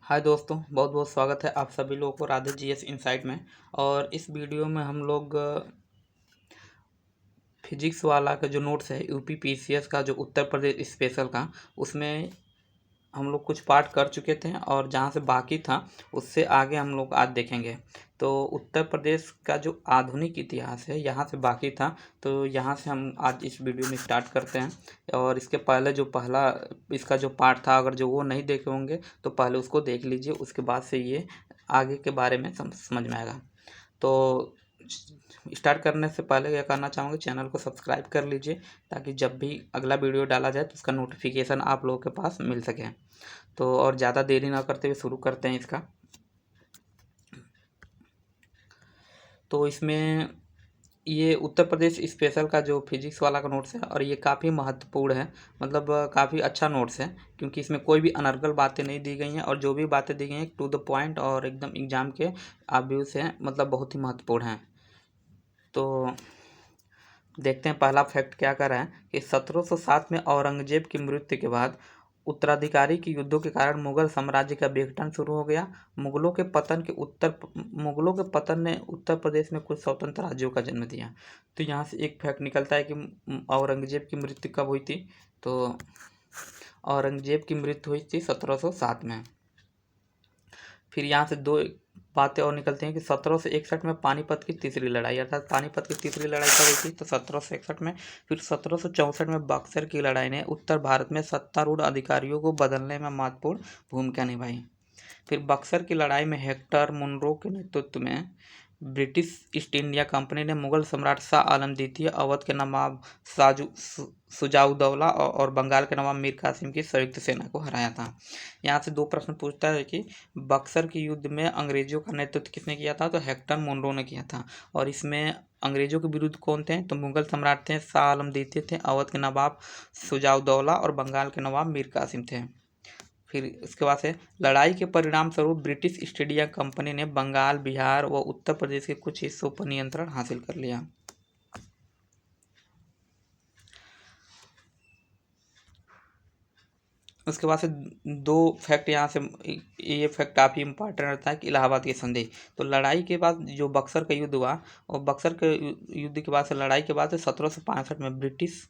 हाय दोस्तों, बहुत बहुत स्वागत है आप सभी लोगों को राधे जीएस इनसाइट में। और इस वीडियो में हम लोग फिजिक्स वाला का जो नोट्स है यूपी पीसीएस का जो उत्तर प्रदेश स्पेशल का, उसमें हम लोग कुछ पार्ट कर चुके थे और जहाँ से बाकी था उससे आगे हम लोग आज देखेंगे। तो उत्तर प्रदेश का जो आधुनिक इतिहास है यहाँ से बाकी था, तो यहाँ से हम आज इस वीडियो में स्टार्ट करते हैं। और इसके पहले जो पहला इसका जो पार्ट था, अगर जो वो नहीं देखे होंगे तो पहले उसको देख लीजिए, उसके बाद से ये आगे के बारे में समझ में आएगा। तो स्टार्ट करने से पहले क्या करना चाहूँगा, चैनल को सब्सक्राइब कर लीजिए ताकि जब भी अगला वीडियो डाला जाए तो उसका नोटिफिकेशन आप लोगों के पास मिल सके। तो और ज़्यादा देरी ना करते हुए शुरू करते हैं इसका। तो इसमें ये उत्तर प्रदेश स्पेशल का जो फिजिक्स वाला का नोट्स है और ये काफ़ी महत्वपूर्ण है, मतलब काफ़ी अच्छा नोट्स है, क्योंकि इसमें कोई भी अनर्गल बातें नहीं दी गई हैं और जो भी बातें दी गई हैं टू द पॉइंट और एकदम एग्जाम के व्यू से हैं, मतलब बहुत ही महत्वपूर्ण हैं। तो देखते हैं पहला फैक्ट क्या कर रहा है कि 1707 में औरंगजेब की मृत्यु के बाद उत्तराधिकारी के युद्धों के कारण मुगल साम्राज्य का विघटन शुरू हो गया। मुगलों के पतन ने उत्तर प्रदेश में कुछ स्वतंत्र राज्यों का जन्म दिया। तो यहाँ से एक फैक्ट निकलता है कि औरंगजेब की मृत्यु कब हुई थी। तो औरंगजेब की मृत्यु हुई थी 1707 में। फिर यहाँ से दो बातें और निकलती हैं कि 1761 में पानीपत की तीसरी लड़ाई, अर्थात पानीपत की तीसरी लड़ाई कब हुई थी तो 1761 में। फिर 1764 में बक्सर की लड़ाई ने उत्तर भारत में सत्तारूढ़ अधिकारियों को बदलने में महत्वपूर्ण भूमिका निभाई। फिर बक्सर की लड़ाई में हेक्टर मुनरो के नेतृत्व में ब्रिटिश ईस्ट इंडिया कंपनी ने मुगल सम्राट शाह आलम द्वितीय, अवध के नवाब सुजाउद्दौला और बंगाल के नवाब मीर कासिम की संयुक्त सेना को हराया था। यहाँ से दो प्रश्न पूछता है कि बक्सर के युद्ध में अंग्रेजों का नेतृत्व किसने किया था, तो हेक्टर मुनरो ने किया था। और इसमें अंग्रेजों के विरुद्ध कौन थे, तो मुगल सम्राट थे शाह आलम द्वितीय थे, अवध के नवाब सुजाउद्दौला और बंगाल के नवाब मीर कासिम थे। फिर उसके बाद से लड़ाई के परिणाम स्वरूप ब्रिटिश ईस्ट इंडिया कंपनी ने बंगाल, बिहार व उत्तर प्रदेश के कुछ हिस्सों पर नियंत्रण हासिल कर लिया। उसके बाद से दो फैक्ट यहाँ से, ये फैक्ट काफ़ी इंपॉर्टेंट रहता है कि इलाहाबाद की संधि। तो लड़ाई के बाद जो बक्सर का युद्ध हुआ, और बक्सर के युद्ध के बाद से लड़ाई के बाद से 1765 में ब्रिटिश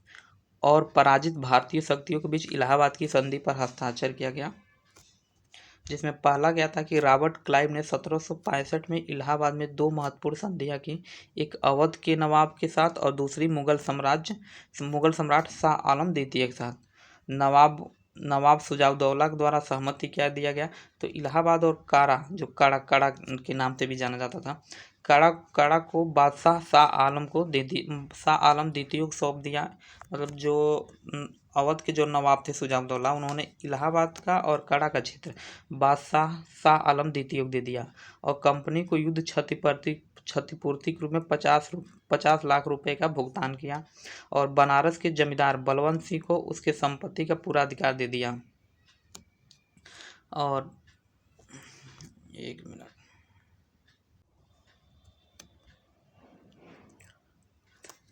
और पराजित भारतीय शक्तियों के बीच इलाहाबाद की संधि पर हस्ताक्षर किया गया, जिसमें पहला क्या था कि रॉबर्ट क्लाइव ने 1765 में इलाहाबाद में दो महत्वपूर्ण संधियां की, एक अवध के नवाब के साथ और दूसरी मुगल सम्राट शाह आलम द्वितीय के साथ। नवाब सुजाउद्दौला के द्वारा सहमति क्या दिया गया, तो इलाहाबाद और कारा, जो काड़ा के नाम से भी जाना जाता था, काड़ा को बादशाह शाह आलम द्वितीय को सौंप दिया। मतलब जो अवध के जो नवाब थे सुजाउद्दौला, उन्होंने इलाहाबाद का और काड़ा का क्षेत्र बादशाह शाह आलम द्वितीय को दे दिया और कंपनी को युद्ध क्षतिपूर्ति के रूप में 50 लाख रुपए का भुगतान किया और बनारस के जमींदार बलवंत सिंह को उसके संपत्ति का पूरा अधिकार दे दिया। और एक मिनट,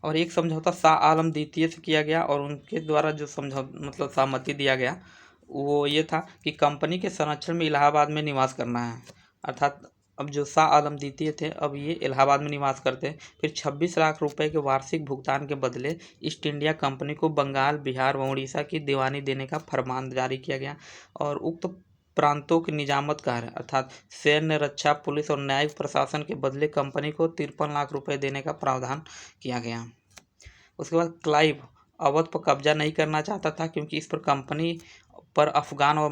और एक समझौता शाह आलम द्वितीय से किया गया और उनके द्वारा जो सहमति दिया गया वो ये था कि कंपनी के संरक्षण में इलाहाबाद में निवास करना है। अर्थात अब जो शाह आलम द्वितीय थे अब ये इलाहाबाद में निवास करते। फिर 26 लाख रुपए के वार्षिक भुगतान के बदले ईस्ट इंडिया कंपनी को बंगाल, बिहार व उड़ीसा की दीवानी देने का फरमान जारी किया गया और उक्त प्रांतों के निजामत कार्य अर्थात सैन्य, रक्षा, पुलिस और न्यायिक प्रशासन के बदले कंपनी को 53 लाख रुपए देने का प्रावधान किया गया। उसके बाद क्लाइव अवध पर कब्जा नहीं करना चाहता था, क्योंकि इस पर कंपनी पर अफगान और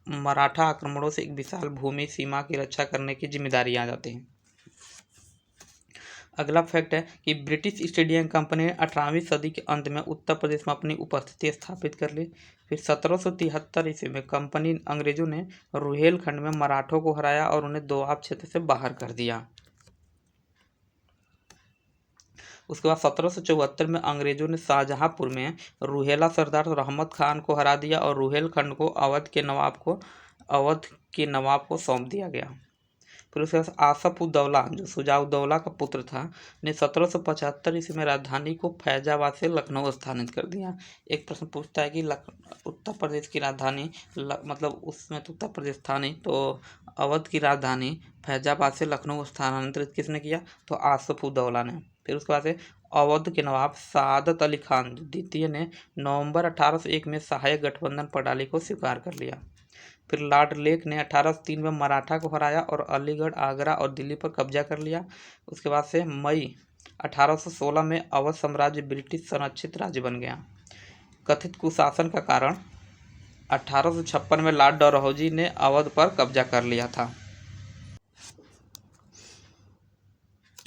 मराठा आक्रमणों से एक विशाल भूमि सीमा की रक्षा करने की जिम्मेदारी आ जाती है। अगला फैक्ट है कि ब्रिटिश ईस्ट इंडिया कंपनी ने 18वीं सदी के अंत में उत्तर प्रदेश में अपनी उपस्थिति स्थापित कर ली। फिर 1773 ईस्वी में अंग्रेजों ने रुहेलखंड में मराठों को हराया और उन्हें दोआब क्षेत्र से बाहर कर दिया। उसके बाद 1774 में अंग्रेजों ने शाहजहांपुर में रुहेला सरदार रहमत खान को हरा दिया और रुहेलखंड को अवध के नवाब को सौंप दिया गया। फिर उसके बाद आसफ उद्दौला जो शुजा-उद-दौला का पुत्र था ने 1775 ईस्वी में राजधानी को फैजाबाद से लखनऊ स्थानांतरित कर दिया। एक प्रश्न पूछता है कि उत्तर प्रदेश की राजधानी मतलब उसमें तो उत्तर प्रदेश था नहीं, तो अवध की राजधानी फैजाबाद से लखनऊ स्थानांतरित किसने किया? तो आसफ उद्दौला ने। फिर उसके बाद से अवध के नवाब सादत अली खान द्वितीय ने नवंबर 1801 में सहायक गठबंधन प्रणाली को स्वीकार कर लिया। फिर लॉर्ड लेक ने 1803 में मराठा को हराया और अलीगढ़, आगरा और दिल्ली पर कब्जा कर लिया। उसके बाद से मई 1816 में अवध साम्राज्य ब्रिटिश संरक्षित राज्य बन गया। कथित कुशासन का कारण 1856 में लॉर्ड डलहौजी ने अवध पर कब्जा कर लिया था।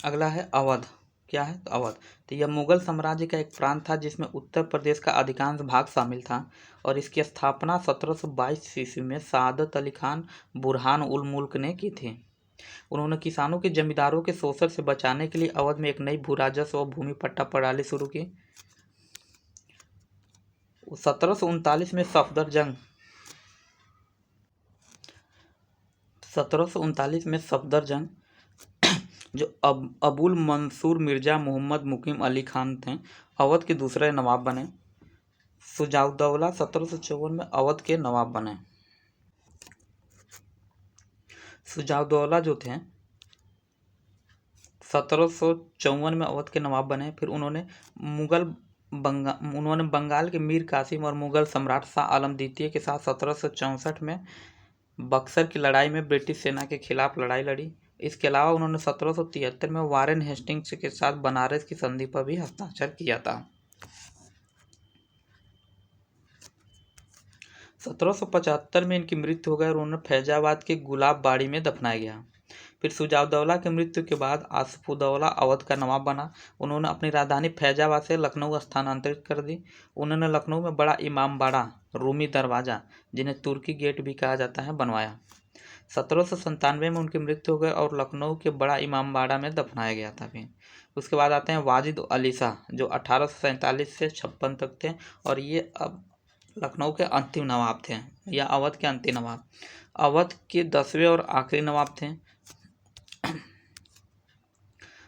अगला है अवध। क्या है? तो अवध तो यह मुगल साम्राज्य का एक प्रांत था जिसमें उत्तर प्रदेश का अधिकांश भाग शामिल था और इसकी स्थापना 1722 ईस्वी में सादत अली खान बुरहान उल मुल्क ने की थी। उन्होंने किसानों के जमींदारों के शोषण से बचाने के लिए अवध में एक नई भू राजस्व और भूमि पट्टा प्रणाली शुरू की। 1739 में सफदरजंग जो अबुल मंसूर मिर्जा मोहम्मद मुकीम अली खान थे अवध के दूसरे नवाब बने। शुजा-उद-दौला 1754 में अवध के नवाब बने। शुजा-उद-दौला जो थे 1754 में अवध के नवाब बने। फिर उन्होंने बंगाल के मीर कासिम और मुगल सम्राट शाह आलम द्वितीय के साथ 1764 में बक्सर की लड़ाई में ब्रिटिश सेना के खिलाफ लड़ाई लड़ी। इसके अलावा उन्होंने 1773 में वारेन हेस्टिंग्स के साथ बनारस की संधि पर भी हस्ताक्षर किया था। 1775 में इनकी मृत्यु हो गई और उन्हें फैजाबाद के गुलाब बाड़ी में दफनाया गया। फिर शुजा-उद-दौला की मृत्यु के बाद आसफ उद-दौला अवध का नवाब बना। उन्होंने अपनी राजधानी फैजाबाद से लखनऊ स्थानांतरित कर दी। उन्होंने लखनऊ में बड़ा इमामबाड़ा, रूमी दरवाज़ा जिन्हें तुर्की गेट भी कहा जाता है, बनवाया। 1797 में उनकी मृत्यु हो गई और लखनऊ के बड़ा इमामबाड़ा में दफनाया गया था। फिर उसके बाद आते हैं वाजिद अली शाह जो 1847 से 56 तक थे और ये अब लखनऊ के अंतिम नवाब थे या अवध के अंतिम नवाब। अवध के 10वें और आखिरी नवाब थे।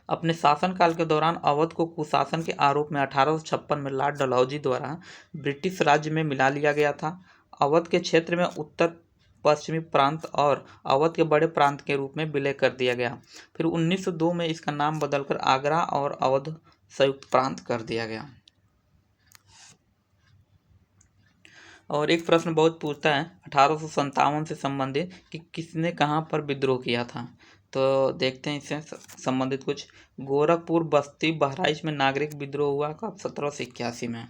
अपने शासनकाल के दौरान अवध को कुशासन के आरोप में 1856 में लॉर्ड डलहौजी द्वारा ब्रिटिश राज्य में मिला लिया गया था। अवध के क्षेत्र में उत्तर पश्चिमी प्रांत और अवध के बड़े प्रांत के रूप में विलय कर दिया गया। फिर 1902 में इसका नाम बदलकर आगरा और अवध संयुक्त प्रांत कर दिया गया। और एक प्रश्न बहुत पूछता है 1857 से संबंधित कि किसने कहाँ पर विद्रोह किया था, तो देखते हैं इससे संबंधित कुछ। गोरखपुर, बस्ती, बहराइच में नागरिक विद्रोह हुआ कब? 1781 में।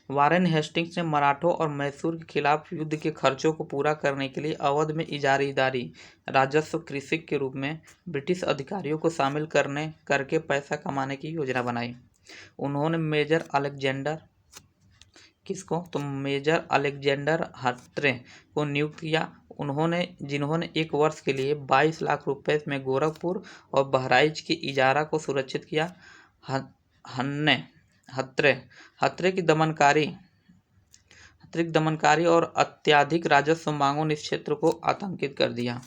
वारेन हेस्टिंग्स ने मराठों और मैसूर के खिलाफ युद्ध के खर्चों को पूरा करने के लिए अवध में इजारादारी राजस्व कृषि के रूप में ब्रिटिश अधिकारियों को शामिल करके पैसा कमाने की योजना बनाई। उन्होंने मेजर अलेक्जेंडर हत्रे को नियुक्त किया। जिन्होंने एक वर्ष के लिए 22 लाख रुपए में गोरखपुर और बहराइच की इजारा को सुरक्षित किया। हत्रे की दमनकारी और अत्यधिक राजस्व मांगों ने इस क्षेत्र को आतंकित कर दिया।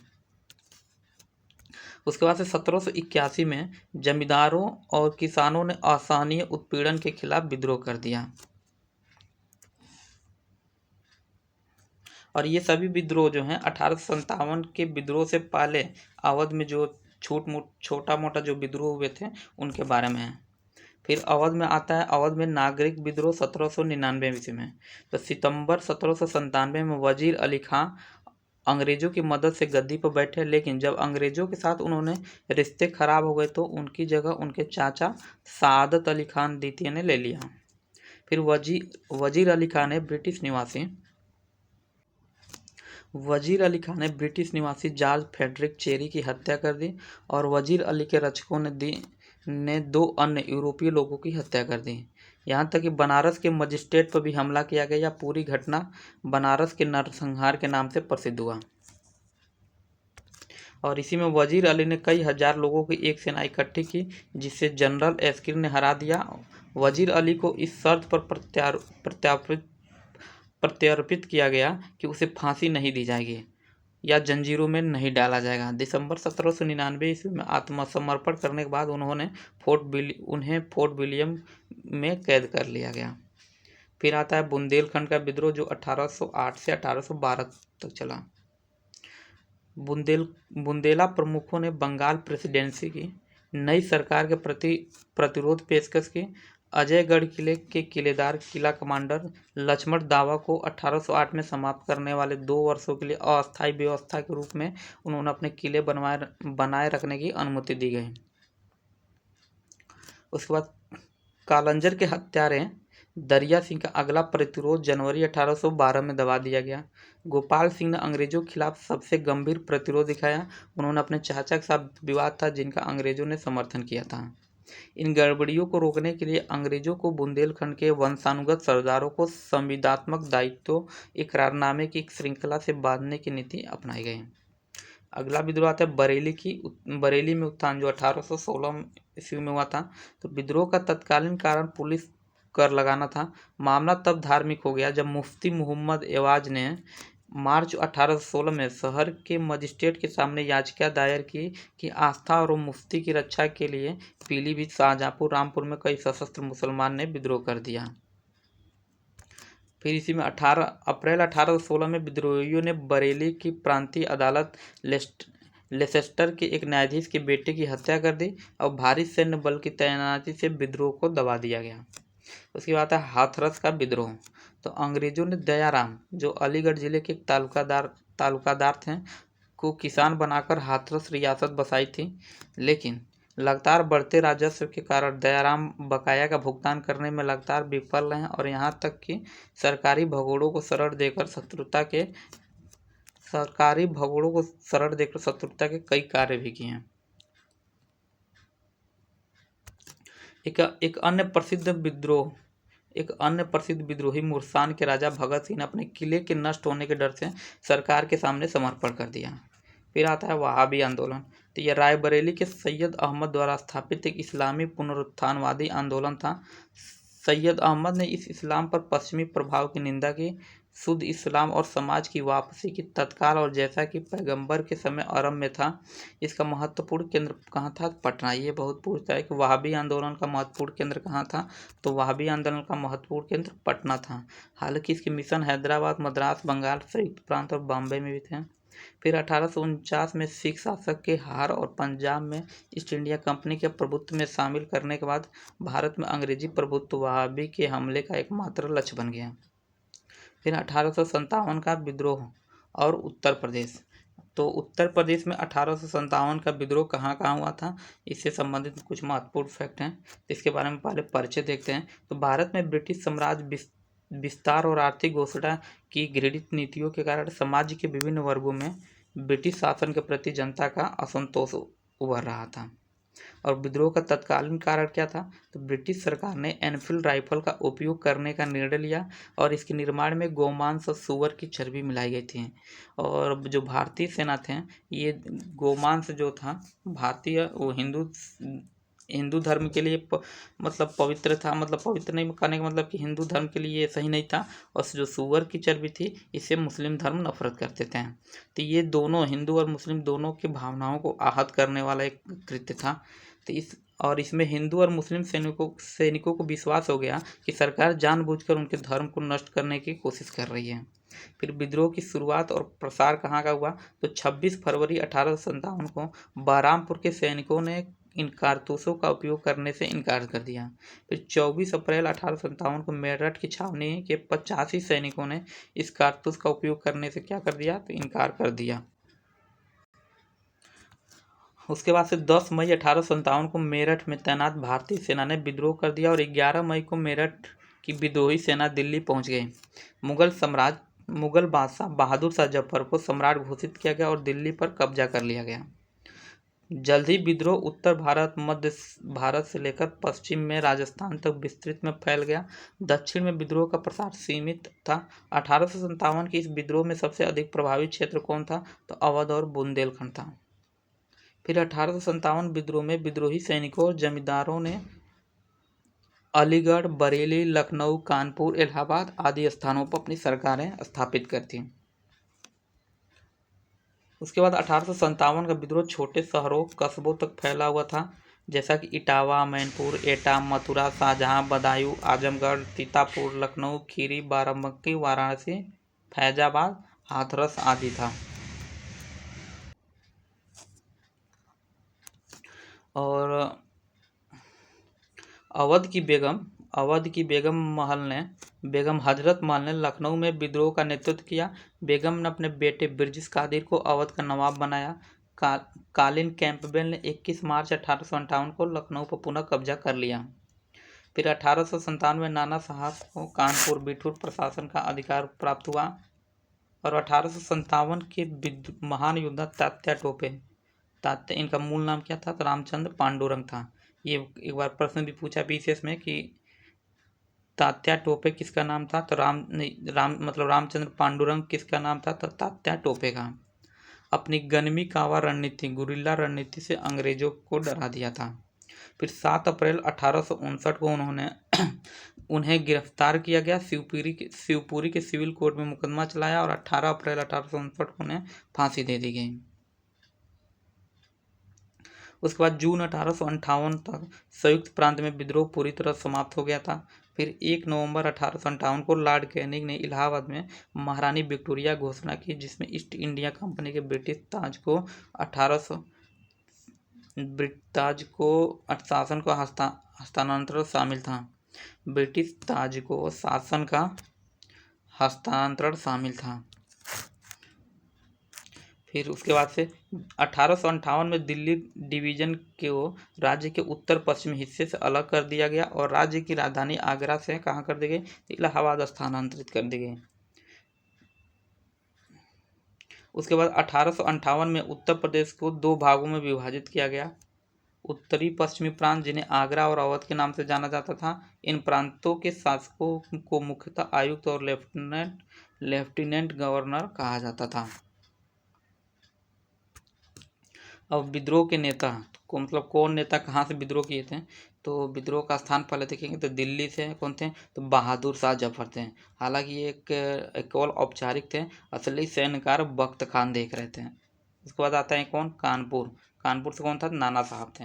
उसके बाद से 1781 में जमींदारों और किसानों ने असहनीय उत्पीड़न के खिलाफ विद्रोह कर दिया और ये सभी विद्रोह जो हैं 1857 के विद्रोह से पहले अवध में जो छोटा मोटा जो विद्रोह हुए थे उनके बारे में है। फिर अवध में आता है अवध में नागरिक विद्रोह 1799 ईस्वी में। तो सितंबर 1797 में वजीर अली खां अंग्रेजों की मदद से गद्दी पर बैठे, लेकिन जब अंग्रेजों के साथ उन्होंने रिश्ते खराब हो गए तो उनकी जगह उनके चाचा सादत अली खान द्वितीय ने ले लिया। फिर वजीर अली खान ने ब्रिटिश निवासी जॉर्ज फ्रेडरिक चेरी की हत्या कर दी और वजीर अली के रक्षकों ने 2 अन्य यूरोपीय लोगों की हत्या कर दी। यहाँ तक कि बनारस के मजिस्ट्रेट पर भी हमला किया गया। पूरी घटना बनारस के नरसंहार के नाम से प्रसिद्ध हुआ और इसी में वजीर अली ने कई हजार लोगों की एक सेना इकट्ठी की जिसे जनरल एस्किर ने हरा दिया। वजीर अली को इस शर्त पर प्रत्यर्पित किया गया कि उसे फांसी नहीं दी जाएगी। या जंजीरों में नहीं डाला जाएगा। दिसंबर 1799 ईस्वी में आत्मसमर्पण करने के बाद उन्हें फोर्ट विलियम में कैद कर लिया गया। फिर आता है बुंदेलखंड का विद्रोह, जो 1808 से 1812 तक चला। बुंदेला प्रमुखों ने बंगाल प्रेसिडेंसी की नई सरकार के प्रति प्रतिरोध पेशकश की। अजयगढ़ किले के किलेदार किला कमांडर लक्ष्मण दावा को 1808 में समाप्त करने वाले 2 वर्षों के लिए अस्थायी व्यवस्था के रूप में उन्होंने अपने किले बनाए रखने की अनुमति दी गई। उसके बाद कालंजर के हत्यारे दरिया सिंह का अगला प्रतिरोध जनवरी 1812 में दबा दिया गया। गोपाल सिंह ने अंग्रेजों के खिलाफ सबसे गंभीर प्रतिरोध दिखाया। उन्होंने अपने चाचा के साथ विवाद था जिनका अंग्रेजों ने समर्थन किया था। इन गड़बड़ियों को रोकने के लिए अंग्रेजों को बुंदेलखंड के वंशानुगत सरदारों को संविदात्मक दायित्व इकरारनामे की एक श्रृंखला से बांधने की नीति अपनाई गई। अगला विद्रोह आता है बरेली में उत्थान, जो 1816 ईस्वी में हुआ था। तो विद्रोह का तत्कालीन कारण पुलिस कर लगाना था। मामला तब धार्मिक हो गया जब मुफ्ती मोहम्मद एवाज ने मार्च 1816 में शहर के मजिस्ट्रेट के सामने याचिका दायर की कि आस्था और मुफ्ती की रक्षा के लिए पीलीभीत, शाहजहांपुर, रामपुर में कई सशस्त्र मुसलमान ने विद्रोह कर दिया। फिर इसी में 18 अप्रैल 1816 में विद्रोहियों ने बरेली की प्रांतीय अदालत लेसेस्टर के एक न्यायाधीश के बेटे की हत्या कर दी और भारी सैन्य बल की तैनाती से विद्रोह को दबा दिया गया। उसके बाद है हाथरस का विद्रोह। तो अंग्रेजों ने दयाराम, जो अलीगढ़ जिले के एक तालुकादार थे, को किसान बनाकर हाथरस रियासत बसाई थी, लेकिन लगातार बढ़ते राजस्व के कारण दयाराम बकाया का भुगतान करने में लगातार विफल रहे और यहाँ तक कि सरकारी भगोड़ों को शरण देकर शत्रुता के कई कार्य भी किए हैं। एक अन्य प्रसिद्ध विद्रोही मुर्सान के राजा भगत सिंह ने अपने किले के नष्ट होने के डर से सरकार के सामने समर्पण कर दिया। फिर आता है वहाबी आंदोलन। तो यह रायबरेली के सैयद अहमद द्वारा स्थापित एक इस्लामी पुनरुत्थानवादी आंदोलन था। सैयद अहमद ने इस इस्लाम पर पश्चिमी प्रभाव की निंदा की, शुद्ध इस्लाम और समाज की वापसी की तत्काल, और जैसा कि पैगंबर के समय अरब में था। इसका महत्वपूर्ण केंद्र कहाँ था? पटना। ये बहुत पूछता है कि वहाबी आंदोलन का महत्वपूर्ण केंद्र कहाँ था? तो वहाबी आंदोलन का महत्वपूर्ण केंद्र पटना था। हालांकि इसके मिशन हैदराबाद, मद्रास, बंगाल, संयुक्त प्रांत और बॉम्बे में भी थे। फिर 1849 में सिख शासक के हार और पंजाब में ईस्ट इंडिया कंपनी के प्रभुत्व में शामिल करने के बाद भारत में अंग्रेजी प्रभुत्व वहाबी के हमले का एकमात्र लक्ष्य बन गया। फिर 1857 का विद्रोह और उत्तर प्रदेश। तो उत्तर प्रदेश में 1857 का विद्रोह कहाँ कहाँ हुआ था, इससे संबंधित कुछ महत्वपूर्ण फैक्ट हैं, इसके बारे में पहले परिचय देखते हैं। तो भारत में ब्रिटिश साम्राज्य विस्तार और आर्थिक घोषणा की घृणित नीतियों के कारण समाज के विभिन्न वर्गों में ब्रिटिश शासन के प्रति जनता का असंतोष उभर रहा था। और विद्रोह का तत्कालीन कारण क्या था? तो ब्रिटिश सरकार ने एनफील्ड राइफल का उपयोग करने का निर्णय लिया और इसके निर्माण में गोमांस और सुअर की चर्बी मिलाई गई थी। और जो भारतीय सेना थे, ये गोमांस जो था भारतीय, वो हिंदू धर्म के लिए मतलब पवित्र था, मतलब पवित्र नहीं कहने का मतलब कि हिंदू धर्म के लिए सही नहीं था, और जो सुअर की चर्बी थी इससे मुस्लिम धर्म नफरत करते थे। तो ये दोनों, हिंदू और मुस्लिम दोनों की भावनाओं को आहत करने वाला एक कृत्य था। तो इसमें हिंदू और मुस्लिम सैनिकों को विश्वास हो गया कि सरकार जानबूझकर उनके धर्म को नष्ट करने की कोशिश कर रही है। फिर विद्रोह की शुरुआत और प्रसार कहाँ का हुआ? तो 26 फरवरी 1857 को बहरामपुर के सैनिकों ने इन कारतूसों का उपयोग करने से इनकार कर दिया। फिर 24 अप्रैल 1857 को मेरठ की छावनी के 85 सैनिकों ने इस कारतूस का उपयोग करने से क्या कर दिया? तो इनकार कर दिया। उसके बाद से 10 मई 1857 को मेरठ में तैनात भारतीय सेना ने विद्रोह कर दिया और 11 मई को मेरठ की विद्रोही सेना दिल्ली पहुंच गई। मुगल बादशाह बहादुर शाह जफर को सम्राट घोषित किया गया और दिल्ली पर कब्जा कर लिया गया। जल्द ही विद्रोह उत्तर भारत, मध्य भारत से लेकर पश्चिम में राजस्थान तक विस्तृत में फैल गया। दक्षिण में विद्रोह का प्रसार सीमित था। 1857 के इस विद्रोह में सबसे अधिक प्रभावित क्षेत्र कौन था? तो अवध और बुंदेलखंड था। फिर 1857 विद्रोह में विद्रोही सैनिकों और जमींदारों ने अलीगढ़, बरेली, लखनऊ, कानपुर, इलाहाबाद आदि स्थानों पर अपनी सरकारें स्थापित कर थीं। उसके बाद 1857 का विद्रोह छोटे शहरों कस्बों तक फैला हुआ था, जैसा कि इटावा, मैनपुर, एटा, मथुरा, शाहजहां, बदायूं, आजमगढ़, सीतापुर, लखनऊ, खीरी, बाराबंकी, वाराणसी, फैजाबाद, हाथरस आदि था। और अवध की बेगम हजरत महल ने लखनऊ में विद्रोह का नेतृत्व किया। बेगम ने अपने बेटे ब्रिटिश कादिर को अवध का नवाब बनाया। कालिन कैंपबेल ने 21 मार्च 1858 को लखनऊ पर पुनः कब्जा कर लिया। फिर 1897 में नाना साहब को कानपुर बिठूर प्रशासन का अधिकार प्राप्त हुआ। और 1857 के महान योद्धा तात्या टोपे, इनका मूल नाम क्या था? तो रामचंद्र पांडुरंग था। ये एक बार प्रश्न भी पूछा बीसीएस में कि तात्या टोपे किसका नाम था? तो रामचंद्र पांडुरंग किसका नाम था? तो तात्या टोपे का। अपनी गनमी कावा रणनीति, गुरिल्ला रणनीति से अंग्रेजों को डरा दिया था। फिर 7 अप्रैल 1859 को उन्हें गिरफ्तार किया गया। शिवपुरी के सिविल कोर्ट में मुकदमा चलाया और 18 अप्रैल 1859 को उन्हें फांसी दे दी गई। उसके बाद जून 1858 तक संयुक्त प्रांत में विद्रोह पूरी तरह समाप्त हो गया था। फिर 1 नवंबर 1858 को लॉर्ड कैनिंग ने इलाहाबाद में महारानी विक्टोरिया घोषणा की, जिसमें ईस्ट इंडिया कंपनी के ब्रिटिश ताज को शासन का हस्तांतरण शामिल था। ब्रिटिश ताज को शासन का हस्तांतरण शामिल था। फिर उसके बाद से 1858 में दिल्ली डिवीजन को राज्य के उत्तर पश्चिमी हिस्से से अलग कर दिया गया और राज्य की राजधानी आगरा से कहाँ कर दी गई? इलाहाबाद स्थानांतरित कर दी गई। उसके बाद 1858 में उत्तर प्रदेश को 2 भागों में विभाजित किया गया। उत्तरी पश्चिमी प्रांत, जिन्हें आगरा और अवध के नाम से जाना जाता था, इन प्रांतों के शासकों को मुख्यतः आयुक्त और लेफ्टिनेंट गवर्नर कहा जाता था। अब विद्रोह के नेता को मतलब कौन नेता कहाँ से विद्रोह किए थे? तो विद्रोह का स्थान पहले देखेंगे तो दिल्ली से कौन थे? तो बहादुर शाह जफर थे। हालांकि ये एक केवल औपचारिक थे, असली सैन्यकार बख्त खान देख रहे थे। उसके बाद आता है कौन? कानपुर से कौन था? नाना साहब थे।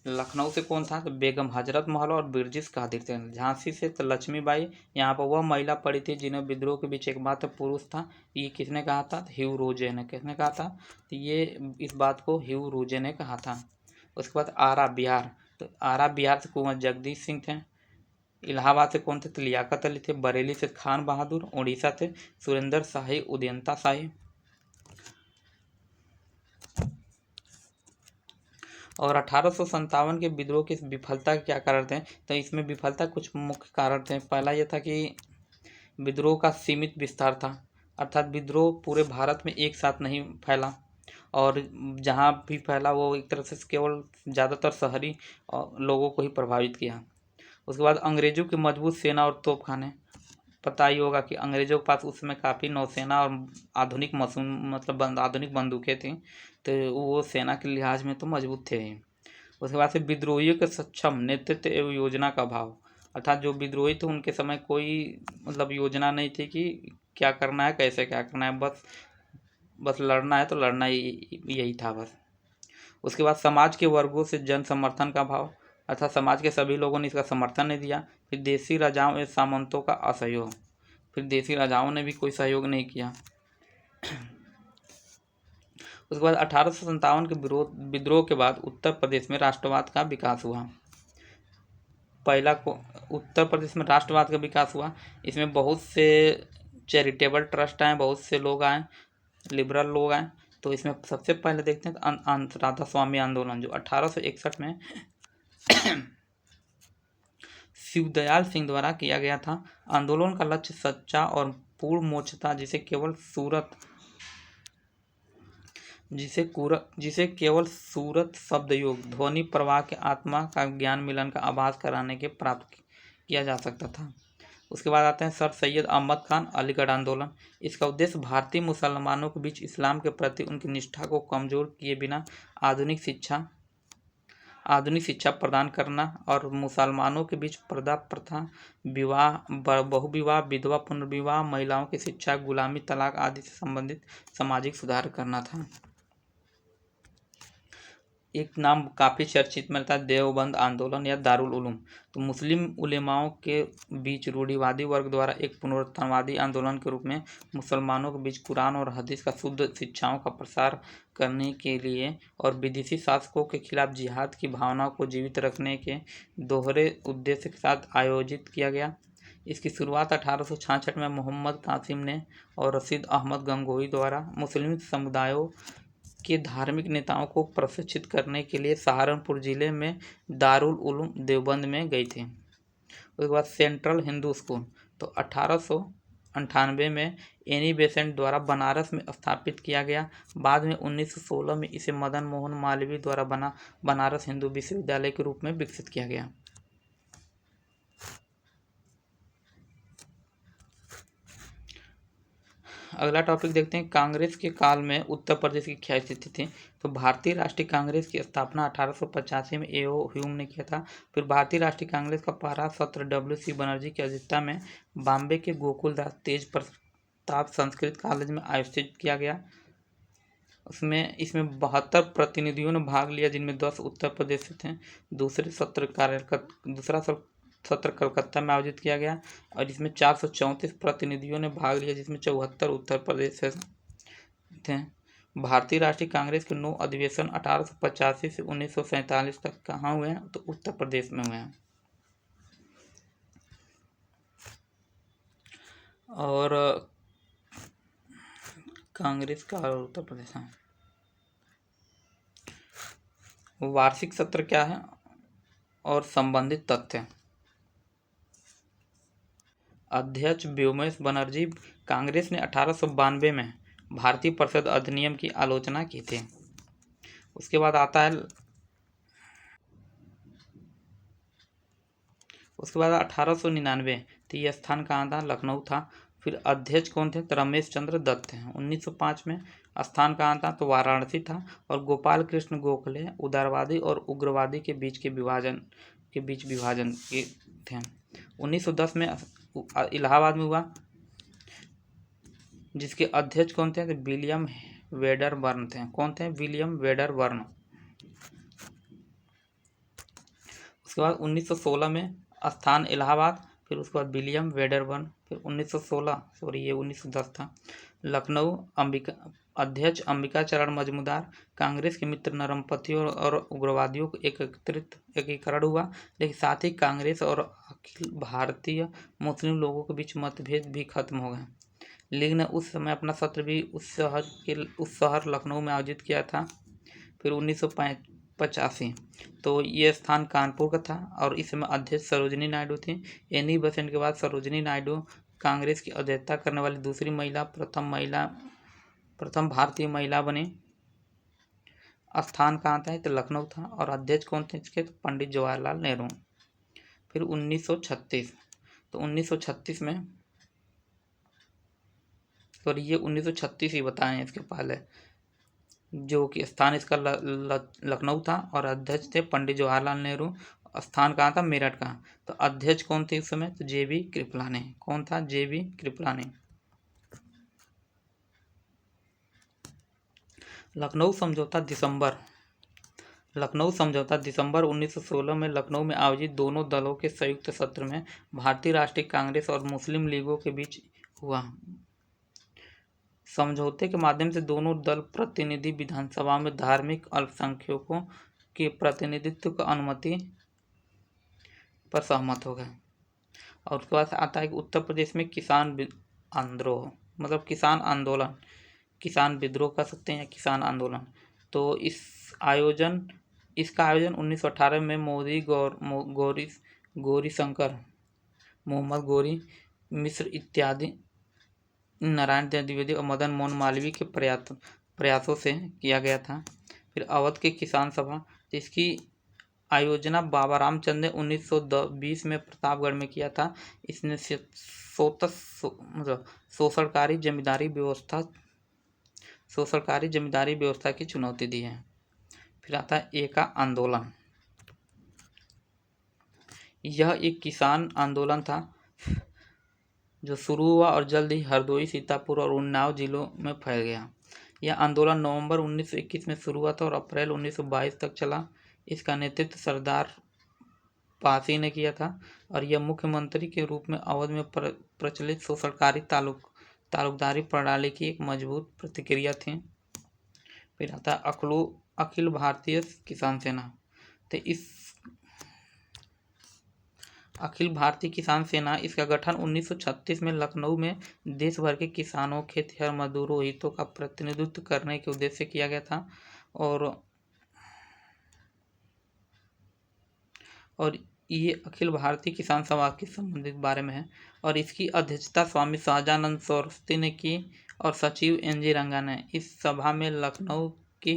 लखनऊ से कौन था? तो बेगम हजरत महल और ब्रिटिश कादिर थे। झांसी से तो लक्ष्मीबाई, यहाँ पर वह महिला पड़ी थी जिन्हें विद्रोह के बीच एकमात्र पुरुष था। ये किसने कहा था? ह्यू रोजे ने। किसने कहा था? तो ये इस बात को ह्यू रोजे ने कहा था। उसके बाद आरा बिहार, तो आरा बिहार से कुंवर जगदीश सिंह थे। इलाहाबाद से कौन थे? तो लियाकत अली थे। बरेली से खान बहादुर। उड़ीसा से सुरेंद्र शाही, उदयंता शाही। और 1857 के विद्रोह की विफलता के क्या कारण थे? तो इसमें विफलता कुछ मुख्य कारण थे। पहला यह था कि विद्रोह का सीमित विस्तार था, अर्थात विद्रोह पूरे भारत में एक साथ नहीं फैला और जहाँ भी फैला वो एक तरह से केवल ज़्यादातर शहरी लोगों को ही प्रभावित किया। उसके बाद अंग्रेजों की मजबूत सेना और तोपखाने, पता ही होगा कि अंग्रेजों के पास उस समय काफ़ी नौसेना और आधुनिक आधुनिक बंदूकें थीं, तो वो सेना के लिहाज में तो मजबूत थे ही। उसके बाद से विद्रोहियों के सक्षम नेतृत्व एवं योजना का अभाव, अर्थात जो विद्रोही थे उनके समय कोई मतलब योजना नहीं थी कि क्या करना है, कैसे क्या करना है, बस लड़ना है तो लड़ना ही, यही था बस। उसके बाद समाज के वर्गों से जन समर्थन का अभाव, अर्थात समाज के सभी लोगों ने इसका समर्थन नहीं दिया। फिर देसी राजाओं एवं सामंतों का असहयोग, फिर देसी राजाओं ने भी कोई सहयोग नहीं किया। उसके बाद 1857 के विद्रोह के बाद उत्तर प्रदेश में राष्ट्रवाद का विकास हुआ। उत्तर प्रदेश में राष्ट्रवाद का विकास हुआ। इसमें बहुत से चैरिटेबल ट्रस्ट आए, बहुत से लोग आए, लिबरल लोग आए। तो इसमें सबसे पहले देखते हैं राधा स्वामी आंदोलन, जो 1861 में शिवदयाल सिंह द्वारा किया गया था। आंदोलन का लक्ष्य सच्चा और पूर्ण मोक्ष था, जिसे केवल सूरत शब्द योग ध्वनि प्रवाह के आत्मा का ज्ञान मिलन का आभास कराने के प्राप्त किया जा सकता था। उसके बाद आते हैं सर सैयद अहमद खान अलीगढ़ आंदोलन। इसका उद्देश्य भारतीय मुसलमानों के बीच इस्लाम के प्रति उनकी निष्ठा को कमजोर किए बिना आधुनिक शिक्षा आधुनिक शिक्षा प्रदान करना और मुसलमानों के बीच पर्दा प्रथा, विवाह, बहुविवाह, विधवा पुनर्विवाह, महिलाओं की शिक्षा, गुलामी, तलाक आदि से संबंधित सामाजिक सुधार करना था। एक नाम काफ़ी चर्चित मिलता है, देवबंद आंदोलन या दारुल उलूम। तो मुस्लिम उलेमाओं के बीच रूढ़िवादी वर्ग द्वारा एक पुनरुत्थानवादी आंदोलन के रूप में मुसलमानों के बीच कुरान और हदीस का शुद्ध शिक्षाओं का प्रसार करने के लिए और विदेशी शासकों के खिलाफ जिहाद की भावना को जीवित रखने के दोहरे उद्देश्य के साथ आयोजित किया गया। इसकी शुरुआत 1866 में मोहम्मद कासिम ने और रशीद अहमद गंगोही द्वारा मुस्लिम समुदायों के धार्मिक नेताओं को प्रशिक्षित करने के लिए सहारनपुर जिले में दारुल उलूम देवबंद में गई थी। उसके बाद सेंट्रल हिंदू स्कूल, तो 1898 में एनी बेसेंट द्वारा बनारस में स्थापित किया गया। बाद में 1916 में इसे मदन मोहन मालवीय द्वारा बनारस हिंदू विश्वविद्यालय के रूप में विकसित किया गया। अगला टॉपिक देखते हैं, कांग्रेस के काल में उत्तर प्रदेश की क्या स्थिति थी। तो भारतीय राष्ट्रीय कांग्रेस की स्थापना 1885 में ए.ओ. ह्यूम ने किया था। फिर भारतीय राष्ट्रीय कांग्रेस का पहला सत्र W.C. बनर्जी की अध्यक्षता में बॉम्बे के गोकुलदास तेज प्रताप संस्कृत कॉलेज में आयोजित किया गया। इसमें 72 प्रतिनिधियों ने भाग लिया, जिनमें 10 उत्तर प्रदेश से थे। दूसरा सत्र कलकत्ता में आयोजित किया गया और इसमें 434 प्रतिनिधियों ने भाग लिया, जिसमें 74 उत्तर प्रदेश से थे। भारतीय राष्ट्रीय कांग्रेस के 9 अधिवेशन 1885 से 1947 तक कहाँ हुए हैं, तो उत्तर प्रदेश में हुए हैं। और कांग्रेस का उत्तर प्रदेश है। वार्षिक सत्र क्या है और संबंधित तथ्य। अध्यक्ष व्योमेश बनर्जी। कांग्रेस ने 1892 में भारतीय परिषद अधिनियम की आलोचना की थी। उसके बाद आता है 1899, तो ये स्थान कहाँ था, लखनऊ था। फिर अध्यक्ष कौन थे, तो रमेश चंद्र दत्त हैं। 1905 में स्थान कहाँ था, तो वाराणसी था। और गोपाल कृष्ण गोखले उदारवादी और उग्रवादी के बीच विभाजन के थे। 1910 में इलाहाबाद में हुआ, जिसके अध्यक्ष कौन थे, तो विलियम वेडरबर्न थे। कौन थे, विलियम वेडरबर्न। उसके बाद 1916 में स्थान इलाहाबाद, फिर उसके बाद विलियम वेडरबर्न। फिर 1910 था, लखनऊ। अध्यक्ष अंबिका चरण मजूमदार। कांग्रेस के मित्र नरमपंथियों और उग्रवादियों को एकीकरण हुआ, लेकिन साथ ही कांग्रेस और अखिल भारतीय मुस्लिम लोगों के बीच मतभेद भी खत्म हो गए। लीग ने उस समय अपना सत्र भी उस शहर लखनऊ में आयोजित किया था। फिर 1985, तो ये स्थान कानपुर का था और इस समय अध्यक्ष सरोजिनी नायडू थी। एनी बेसेंट के बाद सरोजिनी नायडू कांग्रेस की अध्यक्षता करने वाली दूसरी महिला, प्रथम भारतीय महिला बनी। स्थान कहाँ था, तो लखनऊ था। और अध्यक्ष कौन थे इसके, तो पंडित जवाहरलाल नेहरू। फिर 1936, तो 1936 में, और ये 1936 ही बताए हैं इसके पहले, जो कि स्थान इसका लखनऊ था और अध्यक्ष थे पंडित जवाहरलाल नेहरू। स्थान कहाँ था, मेरठ का। तो अध्यक्ष कौन थे इस समय, तो जे.बी. कृपलानी। कौन था, जे.बी. कृपलानी। लखनऊ समझौता दिसंबर 1916 में लखनऊ में आयोजित दोनों दलों के संयुक्त सत्र में भारतीय राष्ट्रीय कांग्रेस और मुस्लिम लीगों के बीच हुआ। समझौते के माध्यम से दोनों दल प्रतिनिधि विधानसभा में धार्मिक अल्पसंख्यकों के प्रतिनिधित्व की अनुमति पर सहमत हो गए। और उसके बाद आता है कि उत्तर प्रदेश में किसान आंदोलन, किसान विद्रोह कर सकते हैं या किसान आंदोलन। तो इसका आयोजन 1918 में मोदी गौरीशंकर, मोहम्मद गौरी मिश्र इत्यादि, नारायण द्विवेदी और मदन मोहन मालवीय के प्रयासों से किया गया था। फिर अवध के किसान सभा, जिसकी आयोजना बाबा रामचंद्र ने 1920 में प्रतापगढ़ में किया था। इसने शोषणकारी जमींदारी व्यवस्था की चुनौती दी है। फिर आता है एका आंदोलन। यह एक किसान आंदोलन था जो शुरू हुआ और जल्द ही हरदोई, सीतापुर और उन्नाव जिलों में फैल गया। यह आंदोलन नवंबर 1921 में शुरू हुआ था और अप्रैल 1922 तक चला। इसका नेतृत्व सरदार पासी ने किया था और यह मुख्यमंत्री के रूप में अवध में प्रचलित शोषणकारी तालुकदारी प्रणाली की एक मजबूत प्रतिक्रिया थी। फिर आता है अखिल भारतीय किसान सेना। तो इस अखिल भारतीय किसान सेना, इसका गठन 1936 में लखनऊ में देश भर के किसानों, खेतिहर मजदूरों हितों का प्रतिनिधित्व करने के उद्देश्य से किया गया था। और ये अखिल भारतीय किसान सभा के संबंधित बारे में है और इसकी अध्यक्षता स्वामी सहजानंद सरस्वती ने की और सचिव NG रंगा ने। इस सभा में लखनऊ के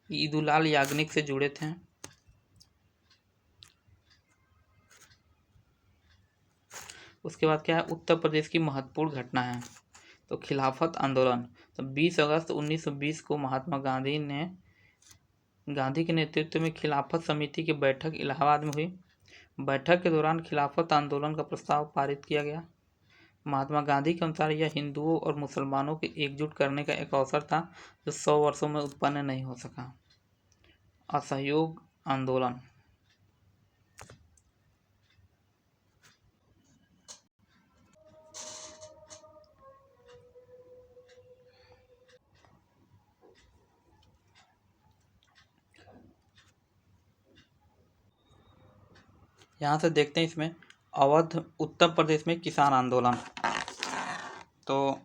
ईदुलाल याग्निक से जुड़े थे। उसके बाद क्या है, उत्तर प्रदेश की महत्वपूर्ण घटना है। तो खिलाफत आंदोलन। तो 20 अगस्त 1920 को महात्मा गांधी के नेतृत्व में खिलाफत समिति की बैठक इलाहाबाद में हुई। बैठक के दौरान खिलाफत आंदोलन का प्रस्ताव पारित किया गया। महात्मा गांधी के अनुसार यह हिंदुओं और मुसलमानों को एकजुट करने का एक अवसर था जो 100 वर्षों में उत्पन्न नहीं हो सका। असहयोग आंदोलन। यहाँ से देखते हैं इसमें अवध उत्तर प्रदेश में किसान आंदोलन। तो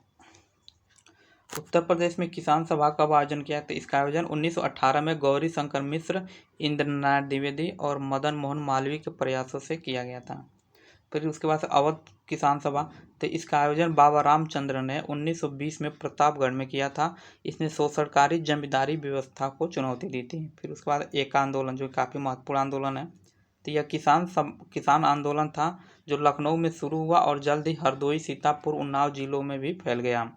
उत्तर प्रदेश में किसान सभा का आयोजन किया। तो इसका आयोजन 1918 में गौरी शंकर मिश्र, इंद्रनाथ द्विवेदी और मदन मोहन मालवीय के प्रयासों से किया गया था। फिर उसके बाद अवध किसान सभा। तो इसका आयोजन बाबा रामचंद्र ने 1920 में प्रतापगढ़ में किया था। इसने शोषणकारी जमींदारी व्यवस्था को चुनौती दी थी। फिर उसके बाद एक आंदोलन जो काफ़ी महत्वपूर्ण आंदोलन है। तो यह किसान आंदोलन था जो लखनऊ में शुरू हुआ और जल्द ही हरदोई, सीतापुर, उन्नाव जिलों में भी फैल गया।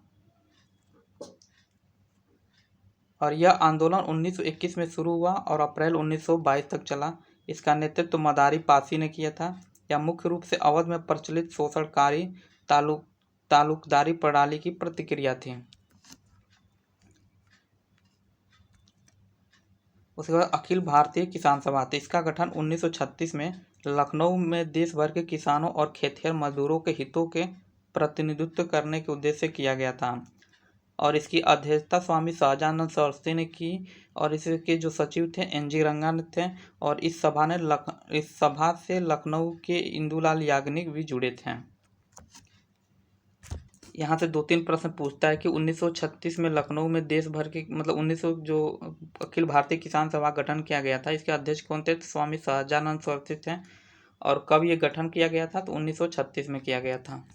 और यह आंदोलन 1921 में शुरू हुआ और अप्रैल 1922 तक चला। इसका नेतृत्व मदारी पासी ने किया था। यह मुख्य रूप से अवध में प्रचलित शोषणकारी तालुकदारी प्रणाली की प्रतिक्रिया थी। उसके बाद अखिल भारतीय किसान सभा। तो इसका गठन 1936 में लखनऊ में देश भर के किसानों और खेतिहर मजदूरों के हितों के प्रतिनिधित्व करने के उद्देश्य से किया गया था और इसकी अध्यक्षता स्वामी सहजानंद सरस्वती ने की और इसके जो सचिव थे NG रंगा थे। और इस सभा से लखनऊ के इंदुलाल याग्निक भी जुड़े थे। यहाँ से 2-3 प्रश्न पूछता है कि 1936 में लखनऊ में देश भर के मतलब 1900 जो अखिल भारतीय किसान सभा गठन किया गया था, इसके अध्यक्ष कौन थे? स्वामी सहजानंद सरस्वती थे। और कब ये गठन किया गया था? तो 1936 में किया गया था।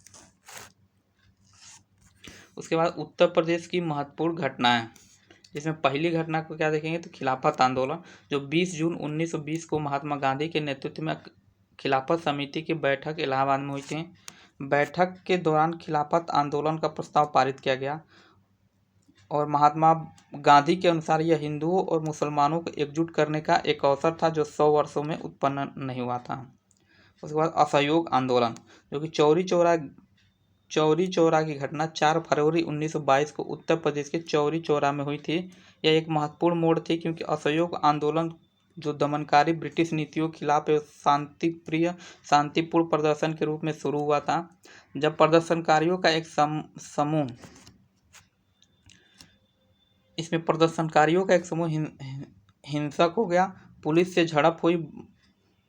उसके बाद उत्तर प्रदेश की महत्वपूर्ण घटनाएं, जिसमें पहली घटना को क्या देखेंगे तो खिलाफत आंदोलन, जो 20 जून 1920 को महात्मा गांधी के नेतृत्व में खिलाफत समिति की बैठक इलाहाबाद में हुई थी। बैठक के दौरान खिलाफत आंदोलन का प्रस्ताव पारित किया गया और महात्मा गांधी के अनुसार यह हिंदुओं और मुसलमानों को एकजुट करने का एक अवसर था जो 100 वर्षों में उत्पन्न नहीं हुआ था। उसके बाद असहयोग आंदोलन, जो कि चौरी चौरा की घटना 4 फरवरी 1922 को उत्तर प्रदेश के चौरी चौरा में हुई थी। यह एक महत्वपूर्ण मोड़ थी क्योंकि असहयोग आंदोलन जो दमनकारी ब्रिटिश नीतियों के खिलाफ शांतिपूर्ण प्रदर्शन के रूप में शुरू हुआ था। जब प्रदर्शनकारियों का एक समूह हिंसक हो गया, पुलिस से झड़प हुई।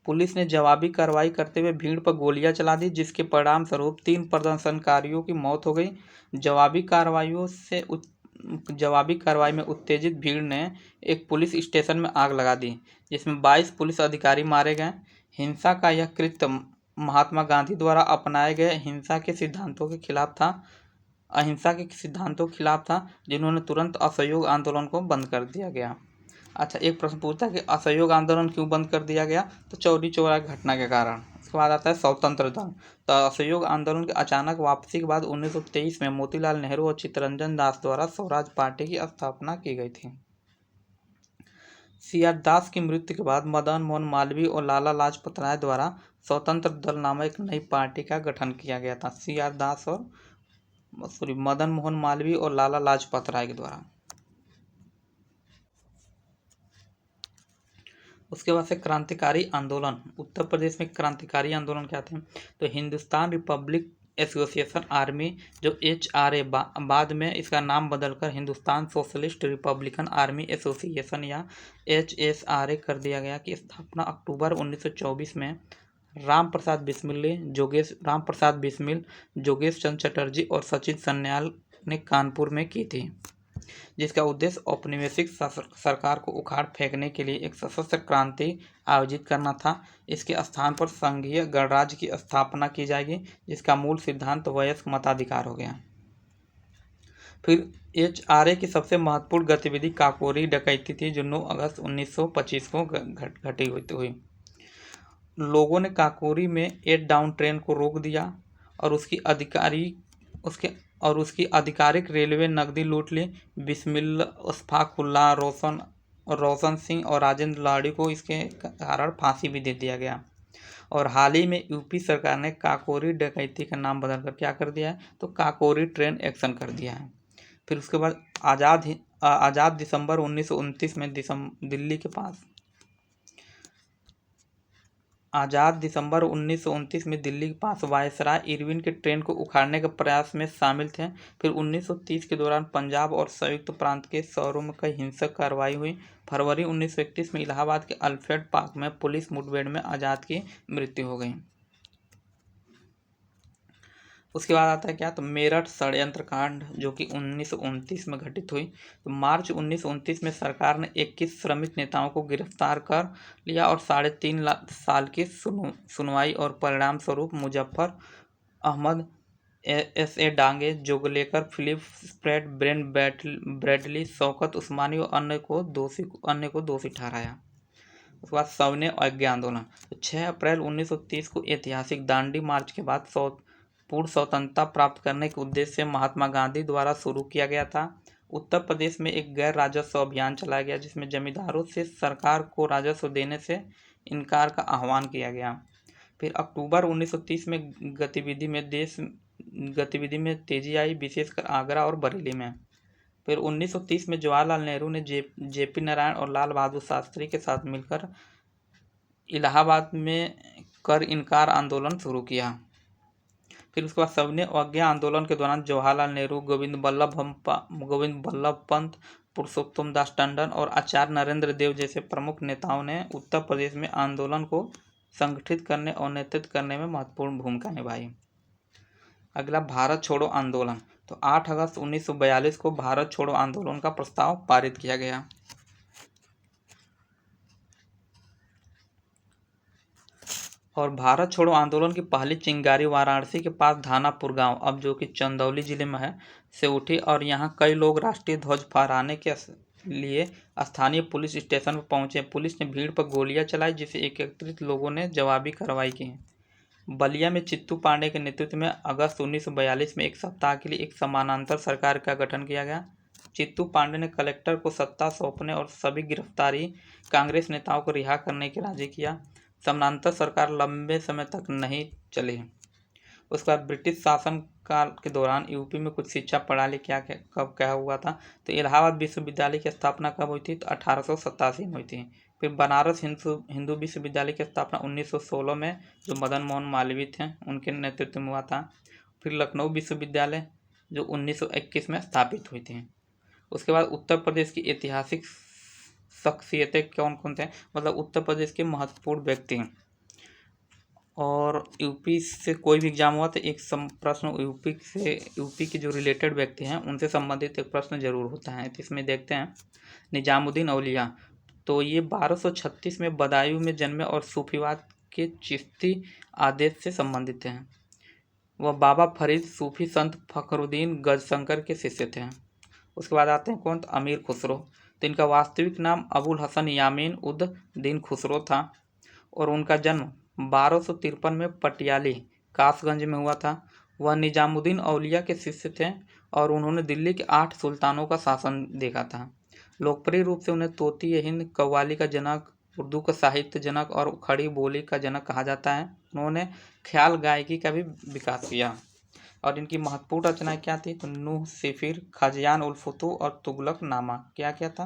पुलिस ने जवाबी कार्रवाई करते हुए भीड़ पर गोलियां चला दी, जिसके परिणाम स्वरूप 3 प्रदर्शनकारियों की मौत हो गई। जवाबी कार्रवाई में उत्तेजित भीड़ ने एक पुलिस स्टेशन में आग लगा दी, जिसमें 22 पुलिस अधिकारी मारे गए। हिंसा का यह कृत्य महात्मा गांधी द्वारा अपनाए गए अहिंसा के सिद्धांतों के खिलाफ था, जिन्होंने तुरंत असहयोग आंदोलन को बंद कर दिया गया। अच्छा, एक प्रश्न पूछता है कि असहयोग आंदोलन क्यों बंद कर दिया गया? तो चौरी चौरा घटना के कारण। उसके बाद आता है स्वतंत्र दल। तो असहयोग आंदोलन की अचानक वापसी के बाद 1923 में मोतीलाल नेहरू और चित्तरंजन दास द्वारा स्वराज पार्टी की स्थापना की गई थी। सी.आर. दास की मृत्यु के बाद मदन मोहन मालवीय और लाला लाजपत राय द्वारा स्वतंत्र दल नामक एक नई पार्टी का गठन किया गया था। सी.आर. दास और मदन मोहन मालवीय और लाला लाजपत राय के द्वारा। उसके बाद से क्रांतिकारी आंदोलन। उत्तर प्रदेश में क्रांतिकारी आंदोलन क्या थे? तो हिंदुस्तान रिपब्लिक एसोसिएशन आर्मी, जो HRA बाद में इसका नाम बदलकर Hindustan socialist Republican army association या HSRA कर दिया गया, की स्थापना अक्टूबर 1924 में राम प्रसाद बिस्मिल, जोगेश चंद्र चटर्जी और सचिन सन्याल ने कानपुर में की थी, जिसका उद्देश्य औपनिवेशिक सरकार को उखाड़ फेंकने के लिए एक सशस्त्र क्रांति आयोजित करना था। इसके स्थान पर संघीय गणराज्य की स्थापना की जाएगी, जिसका मूल सिद्धांत वयस्क मताधिकार हो गया। फिर HRA की सबसे महत्वपूर्ण गतिविधि काकोरी डकैती थी, जो 9 अगस्त 1925 को घटी हुई। लोगों ने काकोरी में 8 डाउन ट्रेन को रोक दिया और उसकी आधिकारिक रेलवे नकदी लूट ली। बिस्मिल, अशफाकुल्लाह, रोशन सिंह और राजेंद्र लाड़ी को इसके कारण फांसी भी दे दिया गया। और हाल ही में यूपी सरकार ने काकोरी डकैती का नाम बदलकर क्या कर दिया है? तो काकोरी ट्रेन एक्शन कर दिया है। फिर उसके बाद आज़ाद दिसंबर 1929 में दिल्ली के पास वायसराय इरविन के ट्रेन को उखाड़ने के प्रयास में शामिल थे। फिर 1930 के दौरान पंजाब और संयुक्त प्रांत के शहरों में कई हिंसक कार्रवाई हुई। फरवरी 1931 में इलाहाबाद के अल्फ्रेड पार्क में पुलिस मुठभेड़ में आज़ाद की मृत्यु हो गई। उसके बाद आता है क्या? तो मेरठ षड्यंत्र कांड, जो कि 1929 में घटित हुई। तो मार्च 1929 में सरकार ने 21 श्रमिक नेताओं को गिरफ्तार कर लिया और 3.5 साल की सुनवाई और परिणाम स्वरूप Muzaffar Ahmad, S.A. Dange, Joglekar, Philip Spratt, Ben Bradley, Shaukat Usmani और अन्य को दोषी ठहराया। उसके बाद सविनय अवज्ञा आंदोलन। 6 अप्रैल 1930 को ऐतिहासिक दांडी मार्च के बाद पूर्ण स्वतंत्रता प्राप्त करने के उद्देश्य से महात्मा गांधी द्वारा शुरू किया गया था। उत्तर प्रदेश में एक गैर राजस्व अभियान चलाया गया, जिसमें जमींदारों से सरकार को राजस्व देने से इनकार का आह्वान किया गया। फिर अक्टूबर 1930 में गतिविधि में तेजी आई, विशेषकर आगरा और बरेली में। फिर 1930 में जवाहरलाल नेहरू ने JP नारायण और लाल बहादुर शास्त्री के साथ मिलकर इलाहाबाद में कर इनकार आंदोलन शुरू किया। फिर उसके बाद सविनय अवज्ञा आंदोलन के दौरान जवाहरलाल नेहरू, गोविंद बल्लभ पंत, पुरुषोत्तम दास टंडन और आचार्य नरेंद्र देव जैसे प्रमुख नेताओं ने उत्तर प्रदेश में आंदोलन को संगठित करने और नेतृत्व करने में महत्वपूर्ण भूमिका निभाई। अगला भारत छोड़ो आंदोलन। तो 8 अगस्त 1942 को भारत छोड़ो आंदोलन का प्रस्ताव पारित किया गया। और भारत छोड़ो आंदोलन की पहली चिंगारी वाराणसी के पास धानापुर गांव, अब जो कि चंदौली जिले में है, से उठी और यहां कई लोग राष्ट्रीय ध्वज फहराने के लिए स्थानीय पुलिस स्टेशन पर पहुंचे। पुलिस ने भीड़ पर गोलियां चलाई, जिसे एकत्रित लोगों ने जवाबी कार्रवाई की। बलिया में चित्तू पांडे के नेतृत्व में अगस्त 1942 में एक सप्ताह के लिए एक समानांतर सरकार का गठन किया गया। चित्तू पांडे ने कलेक्टर को सत्ता सौंपने और सभी गिरफ्तारी कांग्रेस नेताओं को रिहा करने के राजी किया। समानांतर सरकार लंबे समय तक नहीं चली। उसके बाद ब्रिटिश शासन काल के दौरान यूपी में कुछ शिक्षा प्रणाली कब क्या हुआ था? तो इलाहाबाद विश्वविद्यालय की स्थापना कब हुई थी? तो 1887 में हुई थी। फिर बनारस हिंदू विश्वविद्यालय की स्थापना 1916 में, जो मदन मोहन मालवीय थे उनके नेतृत्व में हुआ था। फिर लखनऊ विश्वविद्यालय, जो 1921 में स्थापित हुई थी। उसके बाद उत्तर प्रदेश की ऐतिहासिक शख्सियतें कौन कौन थे? मतलब उत्तर प्रदेश के महत्वपूर्ण व्यक्ति। और यूपी से कोई भी एग्जाम हुआ तो एक प्रश्न यूपी के जो रिलेटेड व्यक्ति हैं उनसे संबंधित एक प्रश्न जरूर होता है। तो इसमें देखते हैं निजामुद्दीन औलिया। तो ये 1236 में बदायूं में जन्मे और सूफीवाद के चिश्ती आदेश से संबंधित हैं। वह बाबा फरीद सूफी संत फखरुद्दीन गजशंकर के शिष्य थे। उसके बाद आते हैं कौन? तो अमीर खुसरो। तो इनका वास्तविक नाम अबुल हसन यामीन उद दीन खुसरो था और उनका जन्म 1253 में पटियाली कासगंज में हुआ था। वह निजामुद्दीन औलिया के शिष्य थे और उन्होंने दिल्ली के 8 सुल्तानों का शासन देखा था। लोकप्रिय रूप से उन्हें तोती हिंद, कव्वाली का जनक, उर्दू का साहित्य जनक और खड़ी बोली का जनक कहा जाता है। उन्होंने ख्याल गायकी का भी विकास किया। और इनकी महत्वपूर्ण रचनाएं क्या थी? तो नूह सिफिर, खजयान उल फुतूह और तुगलकनामा। क्या क्या था?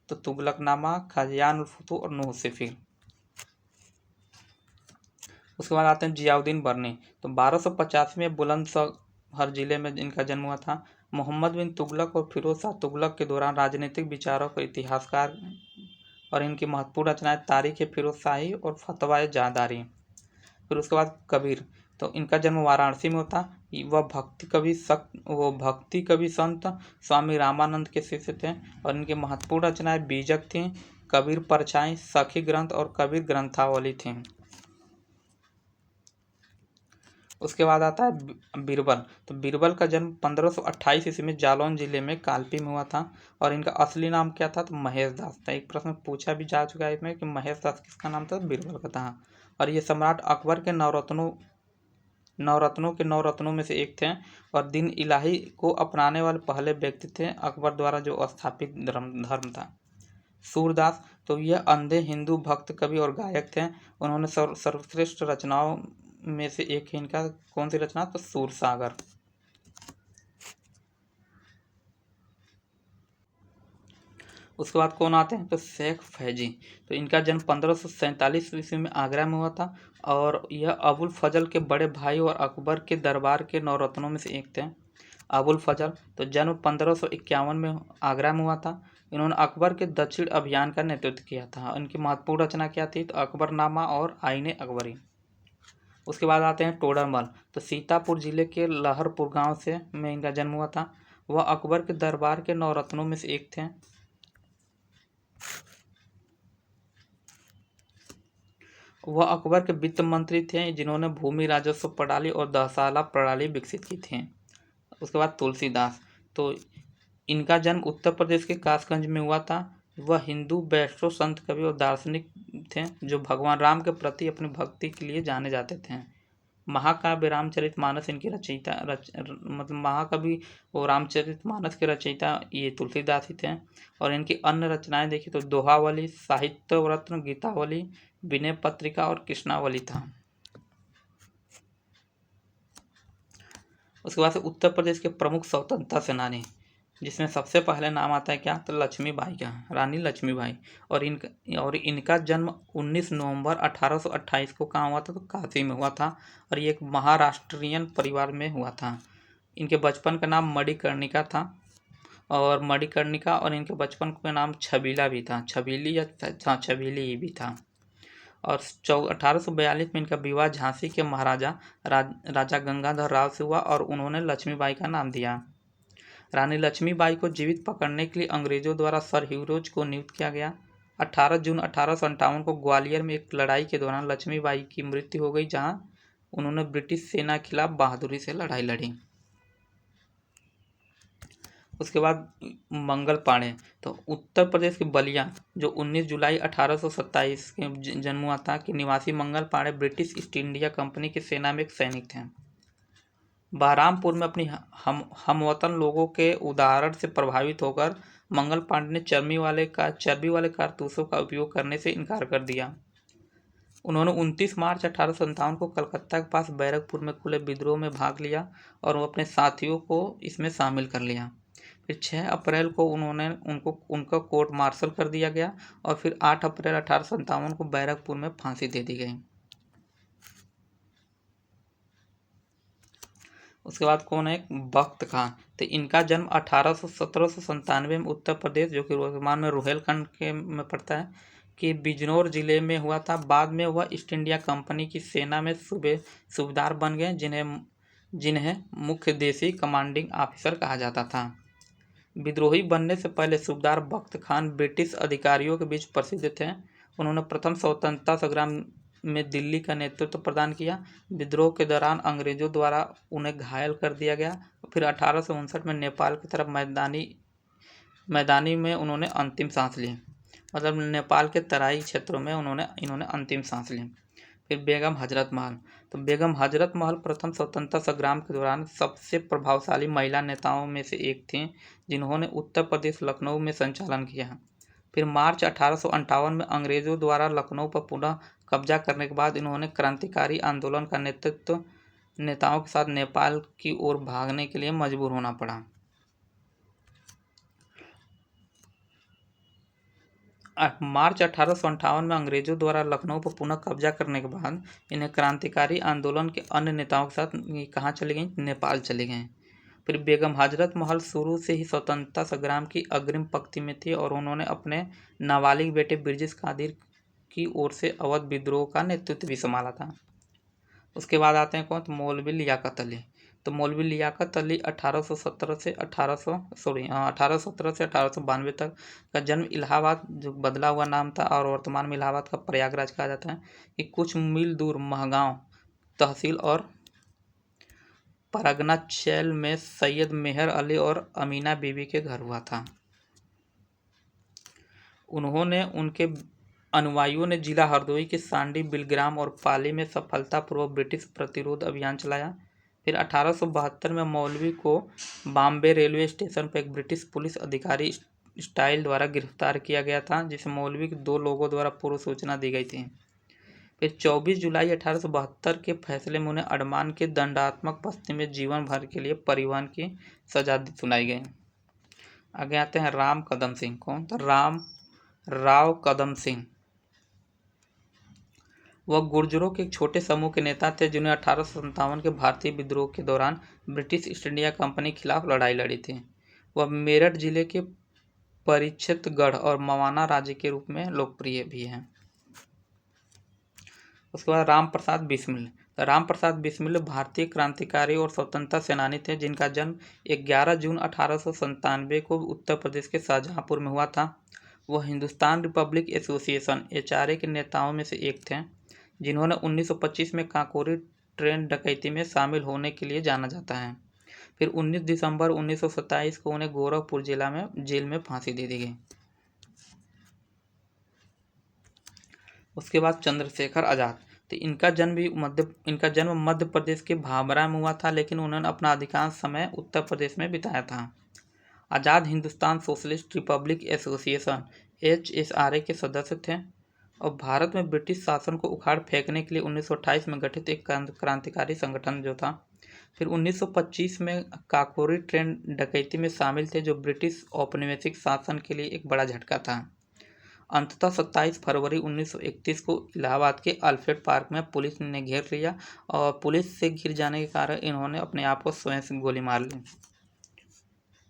तो तुगलकनामा, खजयान उल फुतूह और नूह सिफिर। उसके बाद आते हैं जियाउद्दीन बर्नी। तो 1285 में बुलंदशहर जिले में इनका जन्म हुआ था। मोहम्मद बिन तुगलक और फिरोज शाह तुगलक के दौरान राजनीतिक विचारक और इतिहासकार। और इनकी महत्वपूर्ण रचनाएं तारीख फिरोज शाही और फतवा जादारी। फिर उसके बाद कबीर। तो इनका जन्म वाराणसी में होता। वह भक्ति कवि संत स्वामी रामानंद के शिष्य थे। और इनकी महत्वपूर्ण रचनाएं बीजक थीं, कबीर परछाई, सखी ग्रंथ और कबीर ग्रंथावली थीं। उसके बाद आता है बीरबल। तो बीरबल का जन्म 1528 ईस्वी में जालौन जिले में कालपी में हुआ था। और इनका असली नाम क्या था? तो महेश दास था। एक प्रश्न पूछा भी जा चुका है इसमें कि महेश दास किसका नाम था? बीरबल का था। और ये सम्राट अकबर के नवरत्नों में से एक थे। और दीन इलाही को अपनाने वाले पहले व्यक्ति थे, अकबर द्वारा जो स्थापित धर्म था। सूरदास। तो यह अंधे हिंदू भक्त कवि और गायक थे। उन्होंने सर्वश्रेष्ठ रचनाओं में से एक है इनका कौन सी रचना? तो सूरसागर। उसके बाद कौन आते हैं? तो शेख फैजी। तो इनका जन्म 1547 ईस्वी में आगरा में हुआ था। और यह अबुल फजल के बड़े भाई और अकबर के दरबार के नवरत्नों में से एक थे। अबुल फजल। तो जन्म 1551 में आगरा में हुआ था। इन्होंने अकबर के दक्षिण अभियान का नेतृत्व किया था। इनकी महत्वपूर्ण रचना क्या थी? तो अकबरनामा और आईने अकबरी। उसके बाद आते हैं टोडरमल। तो सीतापुर जिले के लहरपुर गांव में इनका जन्म हुआ था। वह अकबर के दरबार के नवरत्नों में से एक थे। वह अकबर के वित्त मंत्री थे जिन्होंने भूमि राजस्व प्रणाली और दहसाला प्रणाली विकसित की थी। उसके बाद तुलसीदास। तो इनका जन्म उत्तर प्रदेश के कासगंज में हुआ था। वह हिंदू वैष्णव संत कवि और दार्शनिक थे जो भगवान राम के प्रति अपनी भक्ति के लिए जाने जाते थे। महाकाव्य रामचरितमानस इनकी रचयिता मतलब महाकवि और रामचरितमानस के रचयिता ये तुलसीदास ही थे। और इनकी अन्य रचनाएं देखी तो दोहावली, साहित्य रत्न, गीतावली, विनय पत्रिका और कृष्णावली था। उसके बाद से उत्तर प्रदेश के प्रमुख स्वतंत्रता सेनानी, जिसमें सबसे पहले नाम आता है क्या? तो लक्ष्मीबाई का, रानी लक्ष्मीबाई। और इनका जन्म 19 नवंबर 1828 को कहाँ हुआ था? तो काशी में हुआ था। और ये एक महाराष्ट्रियन परिवार में हुआ था। इनके बचपन का नाम मणिकर्णिका था और इनके बचपन का नाम छबीला भी था, छबीली भी था। और 1842 में इनका विवाह झांसी के महाराजा राजा गंगाधर राव से हुआ और उन्होंने लक्ष्मीबाई का नाम दिया। रानी लक्ष्मीबाई को जीवित पकड़ने के लिए अंग्रेजों द्वारा सर ह्यूरोज को नियुक्त किया गया। 18 जून 1857 को ग्वालियर में एक लड़ाई के दौरान लक्ष्मीबाई की मृत्यु हो गई, जहां उन्होंने ब्रिटिश सेना के खिलाफ बहादुरी से लड़ाई लड़ी। उसके बाद मंगल पांडे। तो उत्तर प्रदेश के बलिया जो 19 जुलाई 1827 के जन्म हुआ था कि निवासी Mangal Pandey British East India Company की सेना में एक सैनिक थे। बहरामपुर में अपनी हमवतन लोगों के उदाहरण से प्रभावित होकर मंगल पांडे ने चर्बी वाले कारतूसों का उपयोग करने से इनकार कर दिया। उन्होंने 29 मार्च 1857 को कलकत्ता के पास बैरकपुर में खुले विद्रोह में भाग लिया और वो अपने साथियों को इसमें शामिल कर लिया। फिर 6 अप्रैल को उनका कोर्ट मार्शल कर दिया गया और फिर 8 अप्रैल 1857 को बैरकपुर में फांसी दे दी गई। उसके बाद कौन है? बख्त खां। तो इनका जन्म 1797 में उत्तर प्रदेश जो कि वर्तमान में रुहेलखंड में पड़ता है कि बिजनौर जिले में हुआ था। बाद में वह ईस्ट इंडिया कंपनी की सेना में सूबेदार बन गए, जिन्हें मुख्य देशी कमांडिंग ऑफिसर कहा जाता था। विद्रोही बनने से पहले सूबेदार बख्त खान ब्रिटिश अधिकारियों के बीच प्रसिद्ध थे। उन्होंने प्रथम स्वतंत्रता संग्राम में दिल्ली का नेतृत्व प्रदान किया। विद्रोह के दौरान अंग्रेजों द्वारा उन्हें घायल कर दिया गया। फिर 1859 में नेपाल की तरफ मैदानी में उन्होंने अंतिम सांस ली, मतलब नेपाल के तराई क्षेत्रों में इन्होंने अंतिम सांस ली। फिर बेगम हजरत महल। तो बेगम हजरत महल प्रथम स्वतंत्रता संग्राम के दौरान सबसे प्रभावशाली महिला नेताओं में से एक थीं, जिन्होंने उत्तर प्रदेश लखनऊ में संचालन किया। फिर मार्च 1858 में अंग्रेजों द्वारा लखनऊ पर पुनः कब्जा करने के बाद इन्होंने क्रांतिकारी आंदोलन का नेतृत्व नेताओं के साथ नेपाल की ओर भागने के लिए मजबूर होना पड़ा। मार्च 1858 में अंग्रेजों द्वारा लखनऊ पर पुनः कब्जा करने के बाद इन्हें क्रांतिकारी आंदोलन के अन्य नेताओं के साथ कहाँ चले गई, नेपाल चले गए। फिर बेगम हजरत महल शुरू से ही स्वतंत्रता संग्राम की अग्रिम पंक्ति में थी और उन्होंने अपने नाबालिग बेटे ब्रिजेश कादिर की ओर से अवध विद्रोह का नेतृत्व भी संभाला था। उसके बाद आते हैं कौन, तो मौलवी लियाकत अली। तो मौलवी लियाकत अली 1817 से 1892 तक का जन्म इलाहाबाद, जो बदला हुआ नाम था और वर्तमान में इलाहाबाद का प्रयागराज कहा जाता है, कि कुछ मील दूर महगांव तहसील और परगना चैल में सैयद मेहर अली और अमीना बीबी के घर हुआ था। उन्होंने उनके अनुयायियों ने जिला हरदोई के सांडी, बिलग्राम और पाली में सफलतापूर्वक ब्रिटिश प्रतिरोध अभियान चलाया। फिर 1872 में मौलवी को बॉम्बे रेलवे स्टेशन पर एक ब्रिटिश पुलिस अधिकारी स्टाइल द्वारा गिरफ्तार किया गया था, जिसे मौलवी के 2 लोगों द्वारा पूर्व सूचना दी गई थी। फिर 24 जुलाई 1872 के फैसले में उन्हें अंडमान के दंडात्मक बस्ती में जीवन भर के लिए परिवहन की सजा सुनाई गई। आगे आते हैं राम कदम सिंह। कौन, तो राव कदम सिंह। वह गुर्जरों के एक छोटे समूह के नेता थे, जिन्हें 1857 के भारतीय विद्रोह के दौरान ब्रिटिश ईस्ट इंडिया कंपनी के खिलाफ लड़ाई लड़ी थी। वह मेरठ जिले के परीक्षितगढ़ और मवाना राज्य के रूप में लोकप्रिय भी हैं। उसके बाद राम प्रसाद बिस्मिल। राम प्रसाद बिस्मिल भारतीय क्रांतिकारी और स्वतंत्रता सेनानी थे, जिनका जन्म 11 जून 1897 को उत्तर प्रदेश के शाहजहांपुर में हुआ था। वह हिंदुस्तान रिपब्लिक एसोसिएशन HRA के नेताओं में से एक थे, जिन्होंने 1925 में काकोरी ट्रेन डकैती में शामिल होने के लिए जाना जाता है। फिर 19 दिसंबर 1927 को उन्हें गोरखपुर जेल में फांसी दे दी गई। उसके बाद चंद्रशेखर आज़ाद। तो इनका जन्म मध्य प्रदेश के भाभरा में हुआ था, लेकिन उन्होंने अपना अधिकांश समय उत्तर प्रदेश में बिताया था। Azad Hindustan Socialist Republic Association HSRA के सदस्य थे और भारत में ब्रिटिश शासन को उखाड़ फेंकने के लिए 1928 में गठित एक क्रांतिकारी संगठन जो था। फिर 1925 में काकोरी ट्रेन डकैती में शामिल थे, जो ब्रिटिश औपनिवेशिक शासन के लिए एक बड़ा झटका था। अंततः 27 फरवरी 1931 को इलाहाबाद के अल्फ्रेड पार्क में पुलिस ने घेर लिया और पुलिस से घिर जाने के कारण इन्होंने अपने आप को स्वयं से गोली मार ली।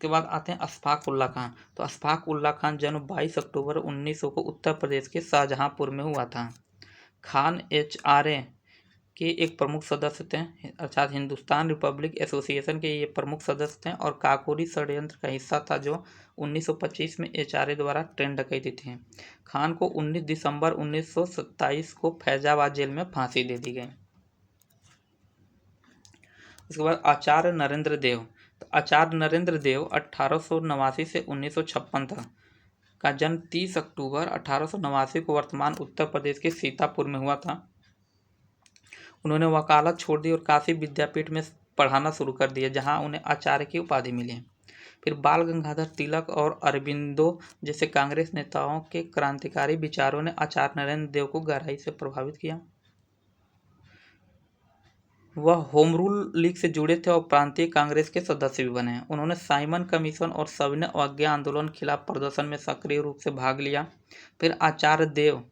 के बाद आते हैं अशफाक उल्ला खान। तो अशफाक उल्ला खान जन्म 22 अक्टूबर 1900 को उत्तर प्रदेश के शाहजहांपुर में हुआ था। खान HRA के एक प्रमुख सदस्य थे, अर्थात हिंदुस्तान रिपब्लिक एसोसिएशन के ये प्रमुख सदस्य थे और काकोरी षड्यंत्र का हिस्सा था, जो 1925 में HRA द्वारा ट्रेन डकैती थी। खान को 19 दिसंबर 1927 को फैजाबाद जेल में फांसी दे दी गई। उसके बाद आचार्य नरेंद्र देव। तो आचार्य नरेंद्र देव 1889 से 1956 तक का जन्म 30 अक्टूबर 1889 को वर्तमान उत्तर प्रदेश के सीतापुर में हुआ था। उन्होंने वकालत छोड़ दी और काशी विद्यापीठ में पढ़ाना शुरू कर दिया, जहां उन्हें आचार्य की उपाधि मिली। फिर बाल गंगाधर तिलक और अरबिंदो जैसे कांग्रेस नेताओं के क्रांतिकारी विचारों ने आचार्य नरेंद्र देव को गहराई से प्रभावित किया। वह होम रूल लीग से जुड़े थे और प्रांतीय कांग्रेस के सदस्य भी बने। उन्होंने साइमन कमीशन और सविनय अवज्ञा आंदोलन के खिलाफ प्रदर्शन में सक्रिय रूप से भाग लिया। फिर आचार्य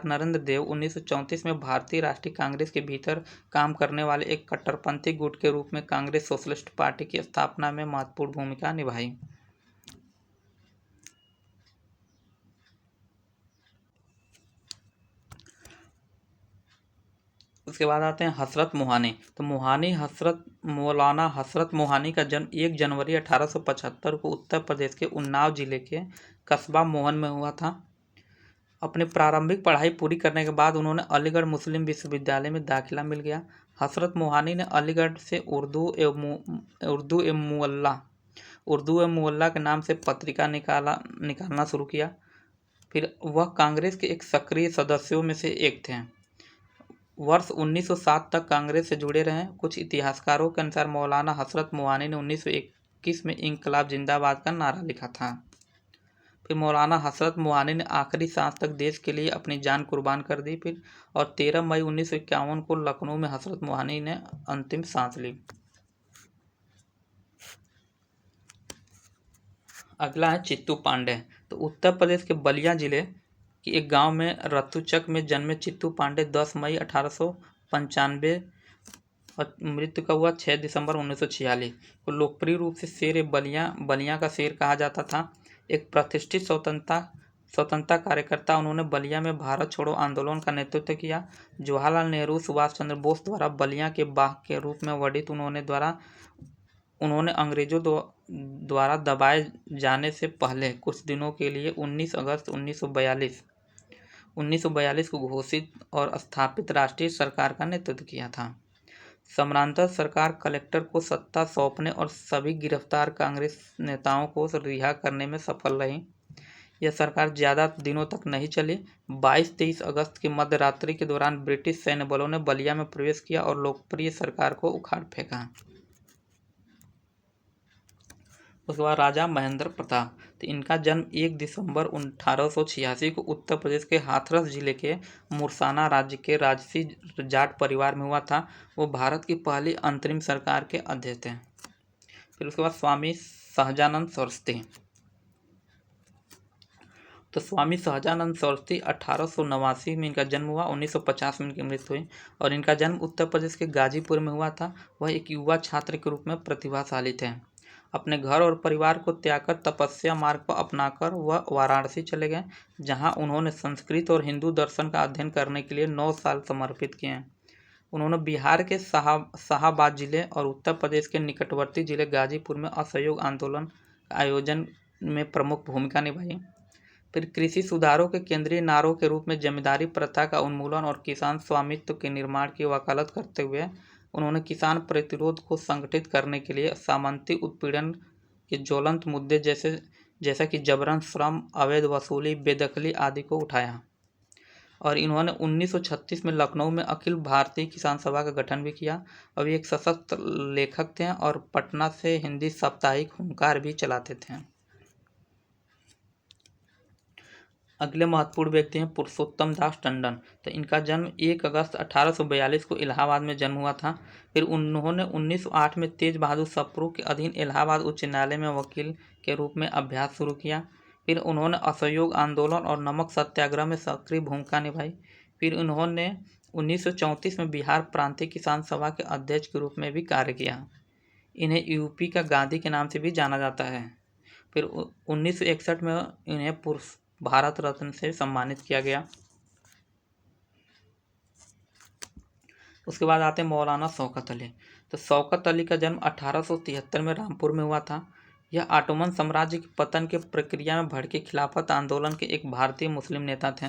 नरेंद्र देव 1934 में भारतीय राष्ट्रीय कांग्रेस के भीतर काम करने वाले एक कट्टरपंथी गुट के रूप में कांग्रेस सोशलिस्ट पार्टी की स्थापना में महत्वपूर्ण भूमिका निभाई। उसके बाद आते हैं हसरत मोहानी। तो मौलाना हसरत मोहानी का जन्म 1 जनवरी 1875 को उत्तर प्रदेश के उन्नाव जिले के कस्बा मोहन में हुआ था। अपनी प्रारंभिक पढ़ाई पूरी करने के बाद उन्होंने अलीगढ़ मुस्लिम विश्वविद्यालय में दाखिला मिल गया। हसरत मोहानी ने अलीगढ़ से उर्दू एवं मुअल्ला के नाम से पत्रिका निकालना शुरू किया। फिर वह कांग्रेस के एक सक्रिय सदस्यों में से एक थे। वर्ष 1907 तक कांग्रेस से जुड़े रहे। कुछ इतिहासकारों के अनुसार मौलाना हसरत मोहानी ने 1921 में इंकलाब जिंदाबाद का नारा लिखा था। फिर मौलाना हसरत मोहानी ने आखिरी सांस तक देश के लिए अपनी जान कुर्बान कर दी। फिर और 13 मई 1951 को लखनऊ में हसरत मोहानी ने अंतिम सांस ली। अगला है चित्तू पांडे। तो उत्तर प्रदेश के बलिया जिले के एक गांव में रत्तूचक में जन्मे चित्तू पांडे 10 मई 1895 और मृत्यु का हुआ 6 दिसंबर 1946 को लोकप्रिय रूप से शेर बलिया का शेर कहा जाता था। एक प्रतिष्ठित स्वतंत्रता कार्यकर्ता, उन्होंने बलिया में भारत छोड़ो आंदोलन का नेतृत्व किया। जवाहरलाल नेहरू, सुभाष चंद्र बोस द्वारा बलिया के बाघ के रूप में वर्णित उन्होंने अंग्रेजों द्वारा दबाए जाने से पहले कुछ दिनों के लिए 19 अगस्त 1942 को घोषित और स्थापित राष्ट्रीय सरकार का नेतृत्व किया था। समानांतर सरकार कलेक्टर को सत्ता सौंपने और सभी गिरफ्तार कांग्रेस नेताओं को रिहा करने में सफल रही। यह सरकार ज़्यादा दिनों तक नहीं चली। 22-23 अगस्त की मध्यरात्रि के दौरान ब्रिटिश सैन्य बलों ने बलिया में प्रवेश किया और लोकप्रिय सरकार को उखाड़ फेंका। उसके बाद राजा महेंद्र प्रताप। तो इनका जन्म 1 दिसंबर 1886 को उत्तर प्रदेश के हाथरस जिले के मुरसाना राज्य के राजसी जाट परिवार में हुआ था। वो भारत की पहली अंतरिम सरकार के अध्यक्ष थे। फिर उसके बाद स्वामी सहजानंद सरस्वती। तो स्वामी सहजानंद सरस्वती 1889 में इनका जन्म हुआ, 1950 में इनकी मृत्यु हुई और इनका जन्म उत्तर प्रदेश के गाजीपुर में हुआ था। वह एक युवा छात्र के रूप में प्रतिभाशाली थे। अपने घर और परिवार को त्यागकर तपस्या मार्ग पर अपनाकर वह वाराणसी चले गए, जहां उन्होंने संस्कृत और हिंदू दर्शन का अध्ययन करने के लिए 9 साल समर्पित किए। उन्होंने बिहार के शाहाबाद जिले और उत्तर प्रदेश के निकटवर्ती जिले गाजीपुर में असहयोग आंदोलन आयोजन में प्रमुख भूमिका निभाई। फिर कृषि सुधारों के केंद्रीय नारों के रूप में जमींदारी प्रथा का उन्मूलन और किसान स्वामित्व के निर्माण की वकालत करते हुए उन्होंने किसान प्रतिरोध को संगठित करने के लिए सामंती उत्पीड़न के ज्वलंत मुद्दे जैसा कि जबरन श्रम, अवैध वसूली, बेदखली आदि को उठाया। और इन्होंने 1936 में लखनऊ में अखिल भारतीय किसान सभा का गठन भी किया। और एक सशक्त लेखक थे और पटना से हिंदी साप्ताहिक हुंकार भी चलाते थे। अगले महत्वपूर्ण व्यक्ति हैं पुरुषोत्तम दास टंडन। तो इनका जन्म 1 अगस्त 1842 को इलाहाबाद में जन्म हुआ था। फिर उन्होंने 1908 में तेज बहादुर सप्रू के अधीन इलाहाबाद उच्च न्यायालय में वकील के रूप में अभ्यास शुरू किया। फिर उन्होंने असहयोग आंदोलन और नमक सत्याग्रह में सक्रिय भूमिका निभाई। फिर उन्होंने 1934 में बिहार प्रांतीय किसान सभा के अध्यक्ष के रूप में भी कार्य किया। इन्हें यूपी का गांधी के नाम से भी जाना जाता है। फिर 1961 में इन्हें भारत रत्न से सम्मानित किया गया। उसके बाद आते हैं मौलाना शौकत अली। तो शौकत अली का जन्म 1873 में रामपुर में हुआ था। यह ऑटोमन साम्राज्य के पतन के प्रक्रिया में भड़के खिलाफत आंदोलन के एक भारतीय मुस्लिम नेता थे।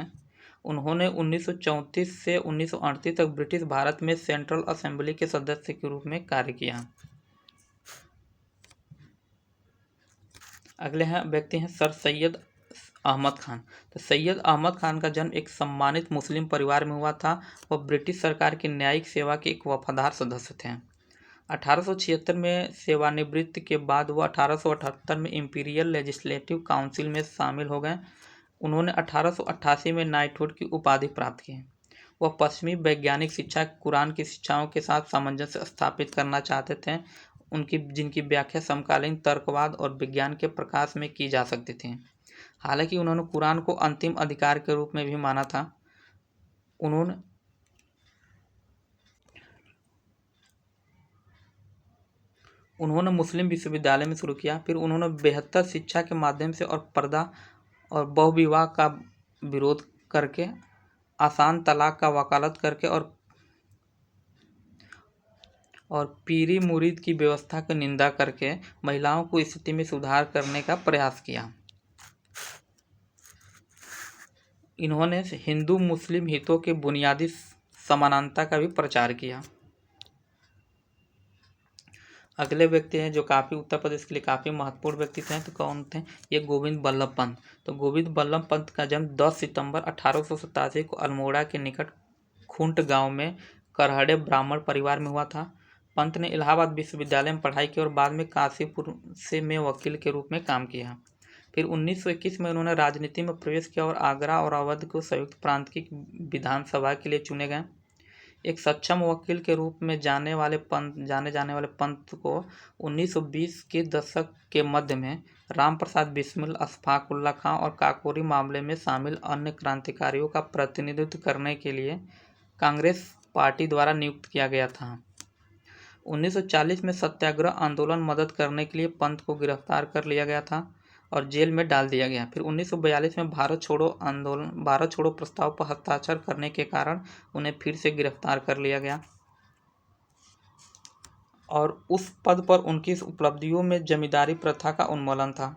उन्होंने 1934 से 1938 तक ब्रिटिश भारत में सेंट्रल असेंबली के सदस्य के रूप में कार्य किया। अगले व्यक्ति हैं सर सैयद अहमद खान। तो सैयद अहमद खान का जन्म एक सम्मानित मुस्लिम परिवार में हुआ था। वह ब्रिटिश सरकार की न्यायिक सेवा के एक वफादार सदस्य थे। 1876 में सेवानिवृत्ति के बाद वह 1878 में इंपीरियल लेजिस्लेटिव काउंसिल में शामिल हो गए। उन्होंने 1888 में नाइटहुड की उपाधि प्राप्त की। वह पश्चिमी वैज्ञानिक शिक्षा कुरान की शिक्षाओं के साथ सामंजस्य स्थापित करना चाहते थे, जिनकी व्याख्या समकालीन तर्कवाद और विज्ञान के प्रकाश में की जा सकती थी। हालांकि उन्होंने कुरान को अंतिम अधिकार के रूप में भी माना था। उन्होंने मुस्लिम विश्वविद्यालय में शुरू किया। फिर उन्होंने बेहतर शिक्षा के माध्यम से और पर्दा और बहुविवाह का विरोध करके, आसान तलाक का वकालत करके और पीरी मुरीद की व्यवस्था की निंदा करके महिलाओं को स्थिति में सुधार करने का प्रयास किया। इन्होंने हिंदू मुस्लिम हितों के बुनियादी समानता का भी प्रचार किया। अगले व्यक्ति हैं जो काफ़ी उत्तर प्रदेश के लिए काफ़ी महत्वपूर्ण व्यक्ति थे। तो कौन थे? ये गोविंद बल्लभ पंत। तो गोविंद बल्लभ पंत का जन्म 10 सितंबर 1887 को अल्मोड़ा के निकट खूंट गांव में करहड़े ब्राह्मण परिवार में हुआ था। पंत ने इलाहाबाद विश्वविद्यालय में पढ़ाई की और बाद में काशीपुर से में वकील के रूप में काम किया। फिर 1921 में उन्होंने राजनीति में प्रवेश किया और आगरा और अवध को संयुक्त प्रांत की विधानसभा के लिए चुने गए। एक सक्षम वकील के रूप में जाने जाने वाले पंत को 1920 के दशक के मध्य में राम प्रसाद बिस्मिल, अशफाक उल्लाह खां और काकोरी मामले में शामिल अन्य क्रांतिकारियों का प्रतिनिधित्व करने के लिए कांग्रेस पार्टी द्वारा नियुक्त किया गया था। 1940 में सत्याग्रह आंदोलन मदद करने के लिए पंत को गिरफ्तार कर लिया गया था और जेल में डाल दिया गया। फिर 1942 में भारत छोड़ो प्रस्ताव पर हस्ताक्षर करने के कारण उन्हें फिर से गिरफ्तार कर लिया गया और उस पद पर उनकी उपलब्धियों में जमींदारी प्रथा का उन्मूलन था।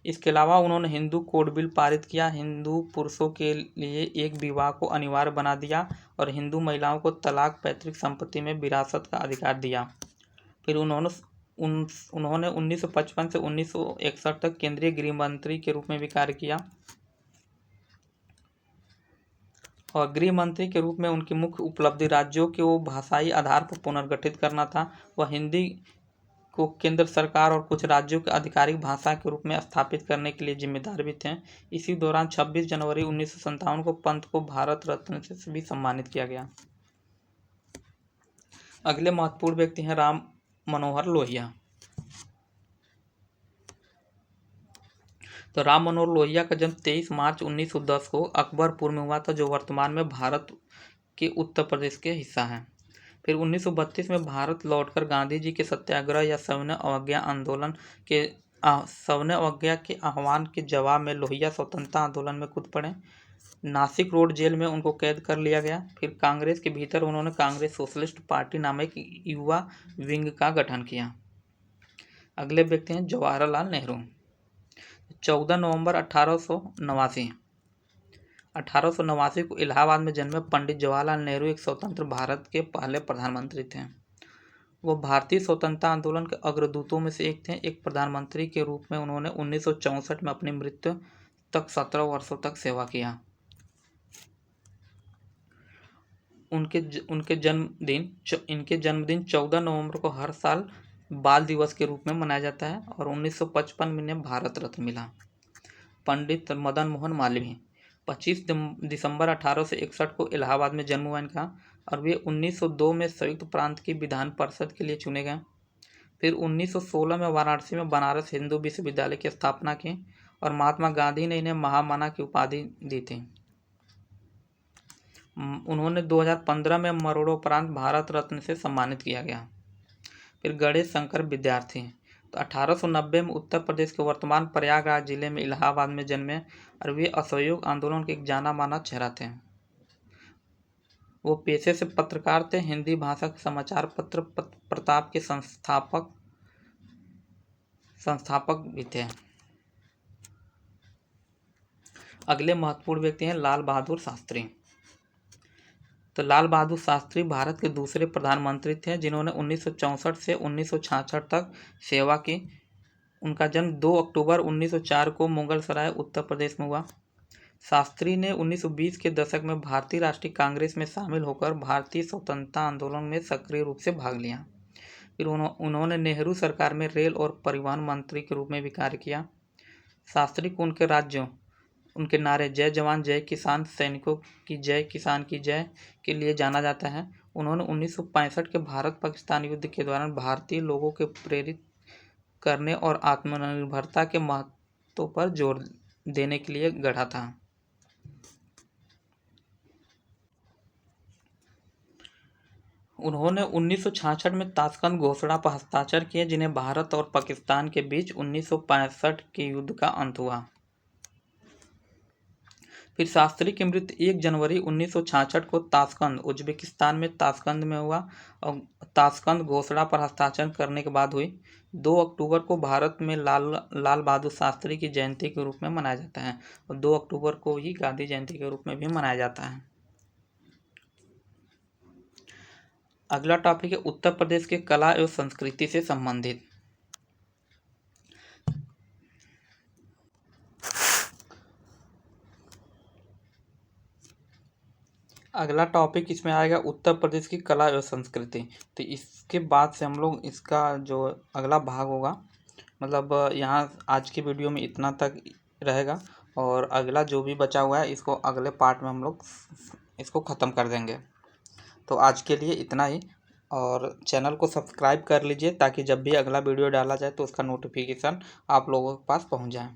इसके अलावा उन्होंने हिंदू कोड बिल पारित किया, हिंदू पुरुषों के लिए एक विवाह को अनिवार्य बना दिया और हिंदू महिलाओं को तलाक, पैतृक संपत्ति में विरासत का अधिकार दिया। फिर उन्होंने 1955 से 1961 तक केंद्रीय गृह मंत्री के रूप में भी कार्य किया और गृह मंत्री के रूप में उनकी मुख्य उपलब्धि राज्यों के वो भाषाई आधार पर पुनर्गठित करना था। वह हिंदी को केंद्र सरकार और कुछ राज्यों की आधिकारिक भाषा के रूप में स्थापित करने के लिए जिम्मेदार भी थे। इसी दौरान 26 जनवरी 1957 को पंत को भारत रत्न से भी सम्मानित किया गया। अगले महत्वपूर्ण व्यक्ति हैं राम मनोहर लोहिया। तो राम मनोहर लोहिया का जन्म 23 मार्च 1910 को अकबरपुर में हुआ था, जो वर्तमान में भारत के उत्तर प्रदेश के हिस्सा है। फिर 1932 में भारत लौटकर गांधी जी के सत्याग्रह या सविनय अवज्ञा के आह्वान के जवाब में लोहिया स्वतंत्रता आंदोलन में कूद पड़े। नासिक रोड जेल में उनको कैद कर लिया गया। फिर कांग्रेस के भीतर उन्होंने कांग्रेस सोशलिस्ट पार्टी नामक युवा विंग का गठन किया। अगले व्यक्ति हैं जवाहरलाल नेहरू। 14 नवंबर 1889 को इलाहाबाद में जन्मे पंडित जवाहरलाल नेहरू एक स्वतंत्र भारत के पहले प्रधानमंत्री थे। वो भारतीय स्वतंत्रता आंदोलन के अग्रदूतों में से एक थे। एक प्रधानमंत्री के रूप में उन्होंने 1964 में अपनी मृत्यु तक 17 वर्षों तक सेवा किया। इनके जन्मदिन 14 नवंबर को हर साल बाल दिवस के रूप में मनाया जाता है और 1955 में इन्हें भारत रत्न मिला। पंडित मदन मोहन मालवीय 25 दिसंबर 1861 को इलाहाबाद में जन्म हुआ इनका और वे 1902 में संयुक्त प्रांत की विधान परिषद के लिए चुने गए। फिर 1916 में वाराणसी में बनारस हिंदू विश्वविद्यालय की स्थापना की और महात्मा गांधी ने इन्हें महामना की उपाधि दी थी। उन्होंने 2015 में मरणोपरांत भारत रत्न से सम्मानित किया गया। फिर गणेश शंकर विद्यार्थी तो 1890 में उत्तर प्रदेश के वर्तमान प्रयागराज जिले में इलाहाबाद में जन्मे और वे असहयोग आंदोलन के एक जाना माना चेहरा थे। वो पेशे से पत्रकार थे। हिंदी भाषा के समाचार पत्र प्रताप के संस्थापक भी थे। अगले महत्वपूर्ण व्यक्ति हैं लाल बहादुर शास्त्री। तो लाल बहादुर शास्त्री भारत के दूसरे प्रधानमंत्री थे जिन्होंने 1964 से 1966 तक सेवा की। उनका जन्म 2 अक्टूबर 1904 को मुगलसराय उत्तर प्रदेश में हुआ। शास्त्री ने 1920 के दशक में भारतीय राष्ट्रीय कांग्रेस में शामिल होकर भारतीय स्वतंत्रता आंदोलन में सक्रिय रूप से भाग लिया। फिर उन्होंने नेहरू सरकार में रेल और परिवहन मंत्री के रूप में भी कार्य किया। शास्त्री को उनके नारे जय जवान जय किसान, सैनिकों की जय, किसान की जय के लिए जाना जाता है। उन्होंने 1965 के भारत पाकिस्तान युद्ध के दौरान भारतीय लोगों के प्रेरित करने और आत्मनिर्भरता के महत्व पर जोर देने के लिए गढ़ा था। उन्होंने 1966 में ताशकंद घोषणा पर हस्ताक्षर किए जिन्हें भारत और पाकिस्तान के बीच 1965 के युद्ध का अंत हुआ। फिर शास्त्री की मृत्यु 1 जनवरी 1966 को ताशकंद उज्बेकिस्तान में ताशकंद में हुआ और ताशकंद घोषणा पर हस्ताक्षर करने के बाद हुई। 2 अक्टूबर को भारत में लाल बहादुर शास्त्री की जयंती के रूप में मनाया जाता है और 2 अक्टूबर को ही गांधी जयंती के रूप में भी मनाया जाता है। अगला टॉपिक है उत्तर प्रदेश के कला एवं संस्कृति से संबंधित। अगला टॉपिक इसमें आएगा उत्तर प्रदेश की कला एवं संस्कृति। तो इसके बाद से हम लोग इसका जो अगला भाग होगा, मतलब यहाँ आज की वीडियो में इतना तक रहेगा, और अगला जो भी बचा हुआ है इसको अगले पार्ट में हम लोग इसको ख़त्म कर देंगे। तो आज के लिए इतना ही, और चैनल को सब्सक्राइब कर लीजिए ताकि जब भी अगला वीडियो डाला जाए तो उसका नोटिफिकेशन आप लोगों के पास पहुंच जाए।